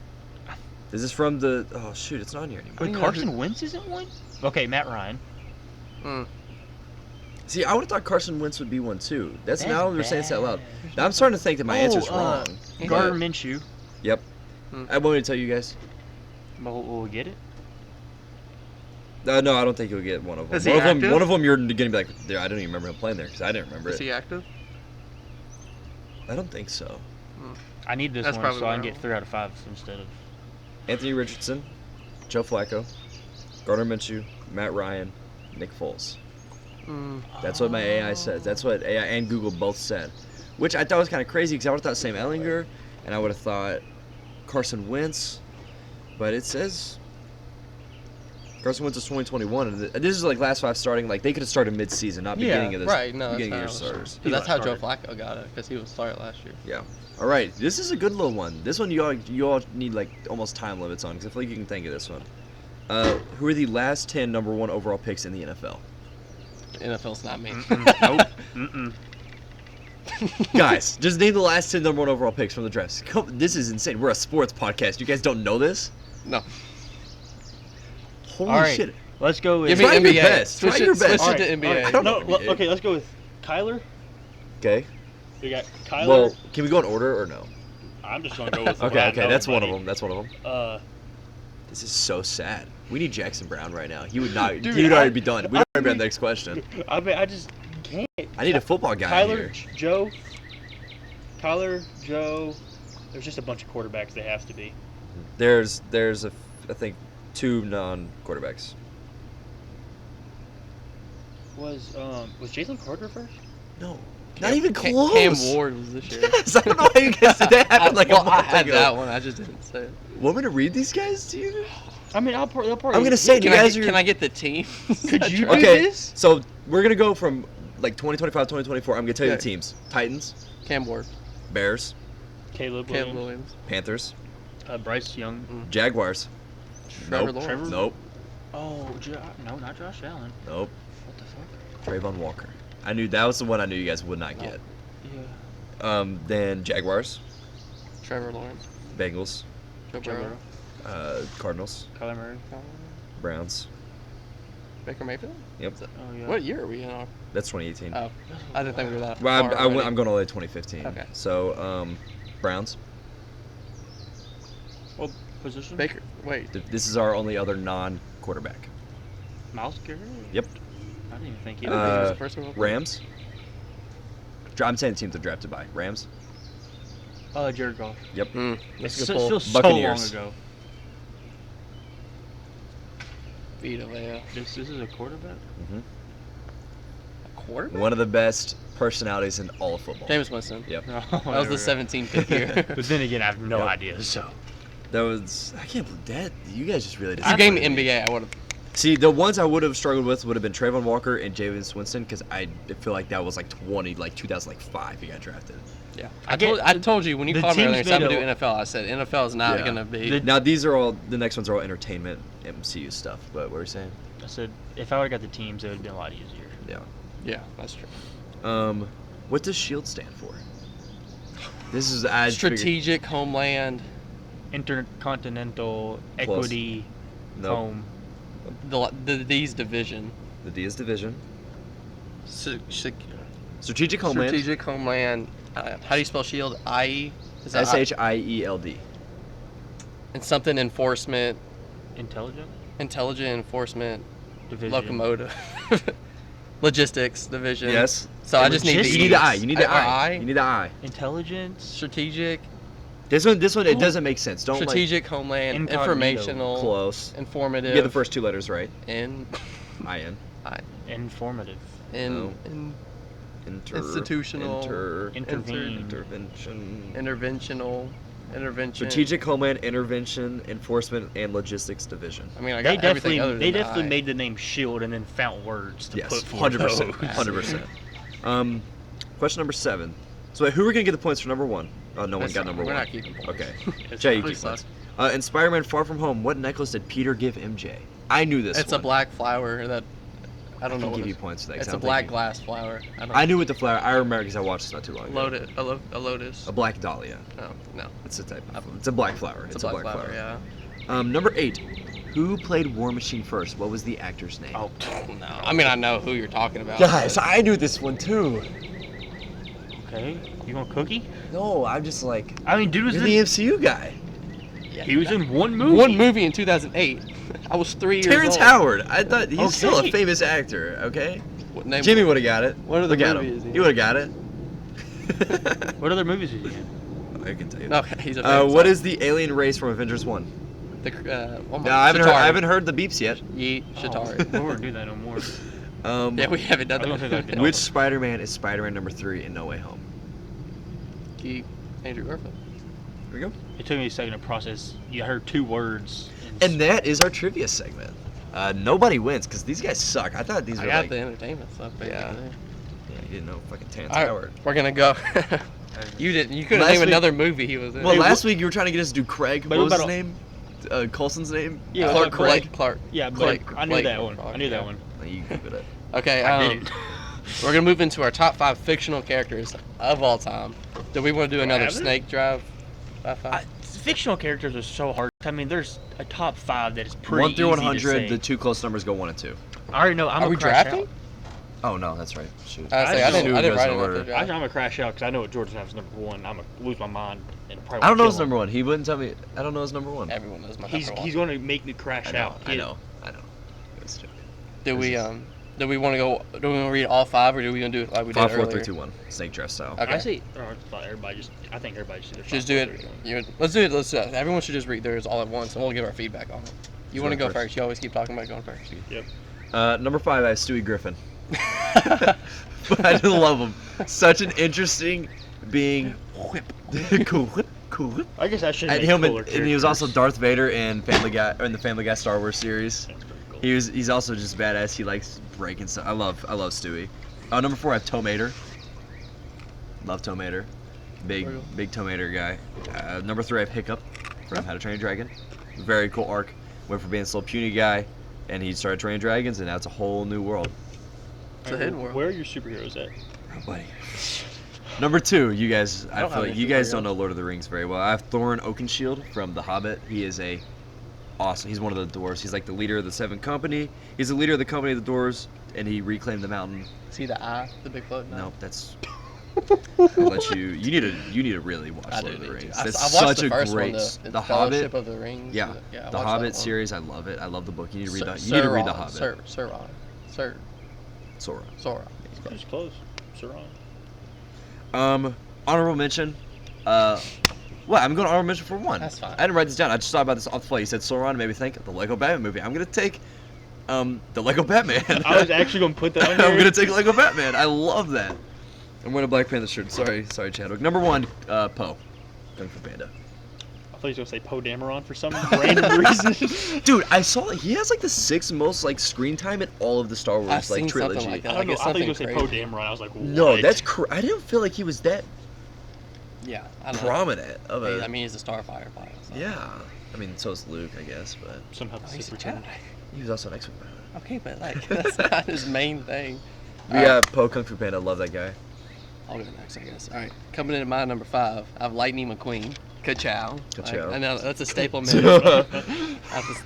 This is from the. Oh shoot, it's not on here anymore. wait, know Carson Wentz isn't one? Okay, Matt Ryan. See, I would have thought Carson Wentz would be one too. That's now we're saying it out loud. bad. Now I'm starting to think that my answer's wrong. Gardner but- Minshew. Yep. I want me to tell you guys. Will we get it? No, I don't think you'll get one of them. Is he active? One of them, you're gonna be like, I don't even remember him playing there because I didn't remember Is it. he active? I don't think so. I need this That's one probably so I can wrong. get 3 out of 5 instead of. Anthony Richardson, Joe Flacco, Gardner Minshew, Matt Ryan, Nick Foles. That's what my AI says. That's what AI and Google both said, which I thought was kind of crazy because I would have thought Sam Ehlinger and I would have thought Carson Wentz, but it says Carson Wentz is 2021, and this is like last 5 starting. Like they could have started mid-season, not beginning of this. Right. No, beginning of your that's starters. because that's how Joe started. Flacco got it because he was started last year. Yeah. All right. This is a good little one. This one you all need like almost time limits on because I feel like you can think of this one. Who are the last 10 number 1 overall picks in the NFL? NFL's not me. Nope. Guys, just name the last 10 number 1 overall picks from the draft. This is insane. We're a sports podcast. You guys don't know this? No. Holy All right. shit. Let's go with. Give me Try your NBA. best. Switch Try it, your best. Switch it to All NBA. right. I don't No, know NBA. okay, let's go with Kyler. Okay. We got Kyler. Well, can we go in order or no? I'm just gonna go with. Okay, that's one of them. That's one of them. This This is so sad. We need Jackson Brown right now. He would not. Dude, he would I- already be done. We'd already be on the next question. I mean, I just can't. I need a football guy Kyler, here. Joe. Kyler, Joe. There's just a bunch of quarterbacks they have to be. There's I think 2 non-quarterbacks. Was Jalen Carter first? No, not even close. Cam Ward was this year. Yes, I don't know how you guys did that. Happened like well, a month I had ago. that one. I just didn't say it. Want me to read these guys to you? I mean, they'll probably. I'm gonna say, Can you I, guys get, are. can I get the team? Could you do Okay, this? so we're gonna go from like 2025, 2024. I'm gonna tell you the Okay. teams: Titans, Cam Ward, Bears, Caleb Cam Williams, Williams, Panthers, Bryce Young. Jaguars. Trevor Nope. Lawrence. Nope. Oh, no, not Josh Allen. Nope. What the fuck? Trayvon Walker. I knew that was the one I knew you guys would not get. Yeah. Then Jaguars, Trevor Lawrence, Bengals, Joe Joe Burrow, Burrow. Cardinals, Kyler Murray. Browns. Baker Mayfield. Yep. Oh yeah. What year are we in? That's 2018. Oh, I didn't think we were that. Well, far I'm already. going all the way to 2015. Okay. So, Browns. What position? Baker. Wait. This is our only other non-quarterback. Miles Garrett. Yep. I didn't even think he I didn't think he was Uh, the first one. Rams. I'm saying teams are drafted by Rams. Jared Goff. Yep. That's a It good pull. feels so long Buccaneers. ago. Vita Vea. This is a quarterback. A quarterback. One of the best personalities in all of football. James Winston. Yep. That was the 17th pick year. But then again, I have no Yep. idea. So. That was. I can't believe that. You guys just really. If you gave me disappointed NBA, I would have. See, the ones I would have struggled with would have been Trayvon Walker and Jameis Winston because I feel like that was like 2005 he got drafted. Yeah. I I get- told you when you the called me earlier, teams and said I'm made gonna do NFL. I said NFL is not Yeah. gonna be. Now these are all the next ones are all entertainment MCU stuff. But what were you saying? I said if I would have got the teams, it would have been a lot easier. Yeah. Yeah, that's true. What does SHIELD stand for? This is I figured- Strategic Homeland. Intercontinental Close. Equity Nope. Home. The D's division. The D is division. Strategic Strategic Homeland. Homeland. How do you spell shield? IE. Is that SHIELD. And something enforcement, Intelligent intelligent enforcement, Division. locomotive, logistics division. Yes. So I just need the Logistics. You need the I. E's. You need the I. I. You need the I. Intelligence. Strategic, This one, it doesn't make sense. Don't strategic homeland, Incognito. informational, close. informative. You get the first 2 letters right. In, IN. Informative. No. in Inter. Institutional. Intervene. Intervention. interventional, intervention. Strategic Homeland Intervention Enforcement and Logistics Division. I mean, I They got everything other definitely than the I. made the name Shield and then found words to Yes, put for 100%. those. 100%. Question number 7. So wait, who are we gonna get the points for number 1? Oh, no one That's got fine. number We're 1. not keeping points. Okay. It's Jay, you Please keep suck. points. In Spider-Man Far From Home, what necklace did Peter give MJ? I knew this It's one. a black flower that I don't know can what give you it's. points for that. 'cause It's I a don't black think glass flower. I knew what the flower. I remember because I watched this not too long ago. A lotus. A black dahlia. No. It's a type. It's a black flower. It's a black flower. Yeah. Number 8. Who played War Machine first? What was the actor's name? Oh, No. I mean, I know who you're talking about. Guys, but- I knew this one too. okay. You want Cookie? No, I'm just like. I mean, dude was You're in. the MCU guy. Yeah, He was in one movie. One movie in 2008. I was 3 years Terrence old. Howard. I thought he's still a Okay. famous actor. Okay. What name? Jimmy would have got it. What are the Look at movies him. is he He would have got it. What other movies is he in? I can tell you. No, he's a. famous What actor. is the alien race from Avengers 1? Oh my, No, I Shatari. haven't heard the beeps yet. Yeet, Shatari. Oh, we won't do that no more. Yeah, we haven't done I don't think I that. did. Which Spider-Man is Spider-Man number 3 in No Way Home? Keep Andrew Garfield. Here we go. It took me a second to process. You heard 2 words. And that is our trivia segment. Nobody wins because these guys suck. I thought these I were got like. the entertainment stuff. But Yeah. yeah. Yeah, you didn't know fucking Terrence All right, Howard. we're gonna go. You didn't. You couldn't Last name week- another movie he was in. Well, Hey, last week you were trying to get us to do Craig. But What was what his about- name? Coulson's name? Yeah, Clark. Craig. Clark. Yeah, Blake- but I knew Blake that one. Clark, I knew that yeah. one. You Googled it. Okay. I did it. We're gonna move into our top 5 fictional characters of all time. Do we want to do another have it? Snake Drive? Top 5? Fictional characters are so hard. I mean, there's a top 5 that is pretty 1 through easy to 100, say. the 2 close numbers go 1 and 2. I already know. I'm Are a we crash drafting? out. Oh, no, that's right. Shoot. I I didn't Shoot write goes it in up order. there. I'm gonna crash out because I know what George has number 1. I'm gonna lose my mind and probably. I don't know kill his him. number 1. He wouldn't tell me. I don't know his number 1. Everyone knows my He's number 1. he's going to make me crash out. I know. It's a joke. Do we want to go? Do we want to read all 5, or do we want to do it like we did 5, 4, earlier? 3, 2, 1. Snake draft style. Okay. I say, everybody just. I think everybody should. Just do it. Let's do it. Let's do it. Everyone should just read theirs all at once, and we'll give our feedback on it. You want to go first? You always keep talking about going first. Yep. Number 5, I have Stewie Griffin. But I just love him. Such an interesting being. Cool whip. Cool whip. I guess I should. And make him, cooler and he was also characters. Darth Vader in Family Guy, or in the Family Guy Star Wars series. That's pretty cool. He's also just badass. He likes breaking stuff. I love Stewie. Number 4, I have Tomater. Love Tomater. Big Tomater guy. Number 3, I have Hiccup from How to Train Your Dragon. Very cool arc. Went from being this little puny guy, and he started training dragons, and now it's a whole new world. It's a hidden world. Where are your superheroes at? Oh, buddy. Number 2, you guys. I don't feel have like any you guys superheroes. don't know Lord of the Rings very well. I have Thorin Oakenshield from The Hobbit. He is awesome. He's one of the dwarves. He's like the leader of the 7 Company. He's the leader of the Company of the Dwarves, and he reclaimed the mountain. See the eye, the big float? Nope, that's. I'll let you. You need to really watch I Lord do of the need Rings. to. That's I watched such the a first great. one, The Fellowship Hobbit. of the Rings. Yeah, I the watched that Hobbit one. series. I love it. I love the book. You need to read the. You need to read the Hobbit. Sauron. Sauron. Just close. Sauron. Honorable mention. What? I'm going to honorable mention for 1. That's fine. I didn't write this down. I just thought about this off the fly. You said Sauron, and made me think of the Lego Batman movie. I'm gonna take, the Lego Batman. I was actually gonna put that on I'm here. gonna take Lego Batman. I love that. I'm wearing a Black Panther shirt. Sorry, Chadwick. Number 1, Poe. Kung Fu Panda. I thought he was gonna say Poe Dameron for some random reason. Dude, I saw he has like the 6th most like screen time in all of the Star Wars I've seen trilogy. something like that. I don't know. it's I thought he something was gonna say crazy. Poe Dameron. I was like, what? No, that's I didn't feel like he was that Yeah, I know. prominent of a. I mean, he's a Starfighter pilot. So. Yeah. I mean, so is Luke, I guess, but somehow Oh, the he's a Sith returned. Jedi. he was also an X-Wing pilot. Okay, but like that's not his main thing. We got Poe Kung Fu Panda. Love that guy. I'll go next, I guess. All right, coming into my number 5, I have Lightning McQueen. Ka-chow. Ka-chow. I know that's a staple member.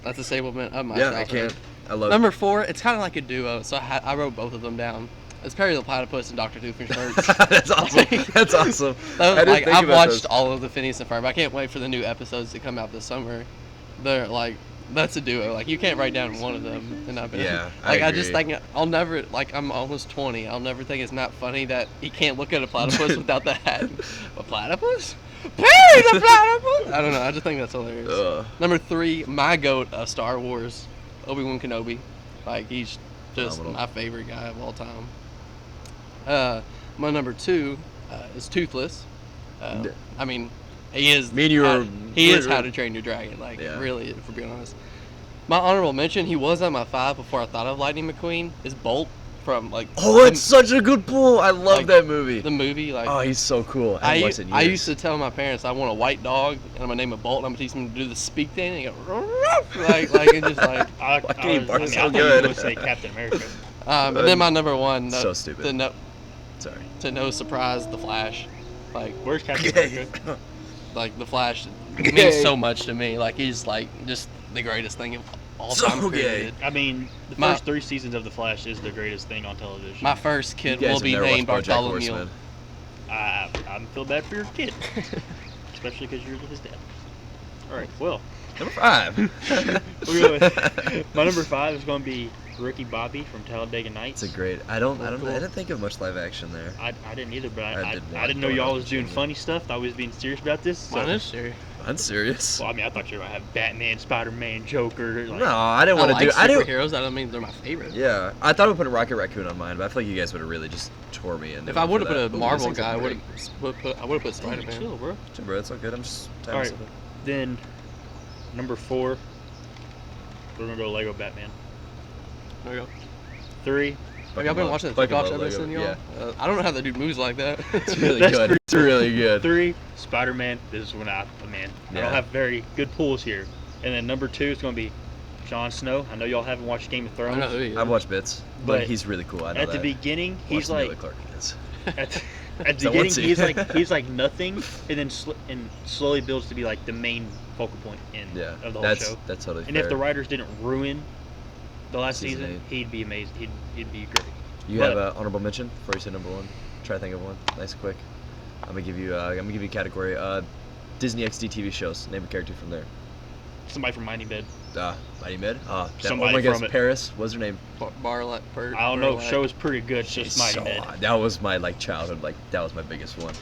that's a staple member of my Yeah, I childhood. can't. I love. Number 4, it's kind of like a duo, so I wrote both of them down. It's Perry the Platypus and Dr. Doofenshmirtz. That's awesome. That's awesome. I didn't think I've about watched those. all of the Phineas and Ferb. I can't wait for the new episodes to come out this summer. They're like, that's a duo. Like you can't write down one of them and not be Yeah, I like I just agree. think I'll never like I'm almost 20. I'll never think it's not funny that he can't look at a platypus without the hat. A platypus? Perry the Platypus! I don't know. I just think that's hilarious. Ugh. Number 3, my goat of Star Wars, Obi-Wan Kenobi. Like he's just Phenomenal. my favorite guy of all time. My number 2 is Toothless. I mean, he is. Me and you are- He is we're- How to Train Your Dragon. Like Yeah. really, if we're being honest. My honorable mention, he was on my 5 before I thought of Lightning McQueen. Is Bolt from like. Oh, it's such a good pull. I love like, that movie. the movie. Like Oh, he's so cool. I haven't watched it in I years. used to tell my parents I want a white dog and I'm gonna name it Bolt and I'm gonna teach him to do the speak thing and he go like and just like I Why can't he bark I so thought you good? were gonna say Captain America. And then my number one. So stupid. Sorry. To no surprise, the Flash. Like, where's Captain America? Like the Flash means so much to me. Like he's like just the greatest thing of all time created. I mean, the first 3 seasons of The Flash is the greatest thing on television. My first kid will be named Bartholomew. I feel bad for your kid, especially because you're his dad. All right, well, Number 5. My number 5 is going to be Ricky Bobby from Talladega Nights. It's a great. I didn't think of much live action there. I didn't either, but I didn't didn't know y'all was doing funny stuff. Thought we was being serious about this. So. Mine is serious. I'm serious. Well, I mean, I thought you were gonna have Batman, Spider-Man, Joker. Like, No, I didn't want to do. superheroes. That don't mean they're my favorite. Yeah, I thought I would put a Rocket Raccoon on mine, but I feel like you guys would have really just tore me in. If I would have put a Marvel guy, I would have put Spider-Man. Chill, bro. Chill, bro. It's all good. I'm just. All right. Then, number 4, we're gonna go Lego Batman. There we go. 3. Have y'all been watching the TikToks I've been sending y'all? Yeah. I don't know how they do moves like that. It's really good. It's really good. 3, Spider-Man. This is when I don't have very good pulls here. And then number 2 is going to be Jon Snow. I know y'all haven't watched Game of Thrones. I know who he is. I've watched bits, but he's really cool. I know at the beginning, he's like Clark is. at the beginning he's like nothing, and then slowly builds to be like the main focal point of the whole show. That's totally and fair. if the writers didn't ruin the last Season season, 8. he'd be amazing. He'd be great. You have an honorable mention before you say number 1. Try to think of one. Nice, quick. I'm gonna give you a category. Disney XD TV shows. Name a character from there. Somebody from Mighty Med. Mighty Med. Somebody from it. Paris. What's her name? Barlet. I don't know. Show is pretty good. Just Mighty Med. That was my childhood. That was my biggest one.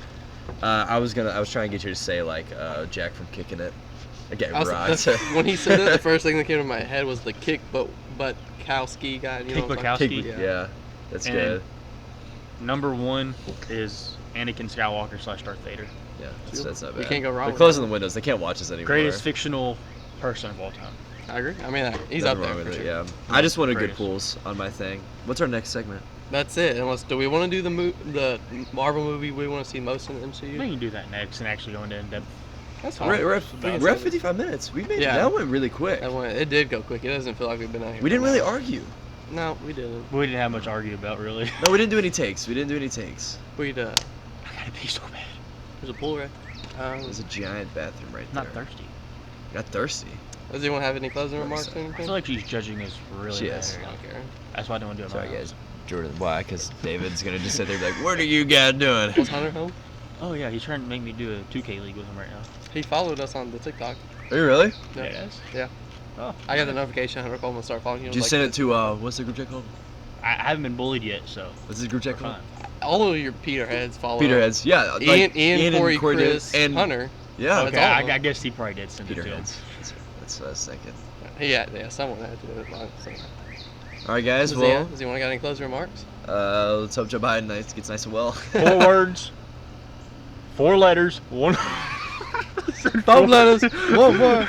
I was trying to get you to say Jack from Kicking It. Again, right. When he said it, the first thing that came to my head was the Kick Bukowski guy. You know what I'm talking Bukowski. Yeah, that's good. Number 1 is Anakin Skywalker / Darth Vader. Yeah, that's not bad. You can't go wrong. They're closing the windows. They can't watch us anymore. Greatest fictional person of all time. I agree. I mean, he's Nothing up there wrong for with sure. it, yeah. I just wanted good pulls on my thing. What's our next segment? That's it. Do we want to do the Marvel movie we want to see most in the MCU? We can do that next and actually go into in-depth. That's fine. We're at 55 minutes. That went really quick. It did go quick. It doesn't feel like we've been out here. We didn't really argue. No, we didn't. We didn't have much to argue about, really. No, we didn't do any takes. I gotta pee so bad. There's a pool right. There's a giant bathroom right there. Not thirsty. Not thirsty. Does anyone have any closing remarks or anything? I feel like she's judging us really She bad. is. I don't care. That's why I don't want to do it. Sorry, guys. Jordan, why? Because David's going to just sit there and be like, what are you guys doing? Was Hunter home? Oh, yeah, he's trying to make me do a 2K league with him right now. He followed us on the TikTok. Are you really? Yes. Yeah. Oh. I got the notification. Hunter called me and started following you. Did you send it to, what's the group chat called? I haven't been bullied yet, so. What's the group chat called? All of your Peterheads follow. Peterheads, yeah. Ian, Corey, Chris, and Hunter. Yeah. Okay, I guess he probably did send it to him. Peterheads. That's what I was thinking. Yeah, someone had to do it. So. All right, guys. Does anyone got any closing remarks? Let's hope Joe Biden gets nice and well. 4 words, 4 letters, 1. 5 letters, 1 word.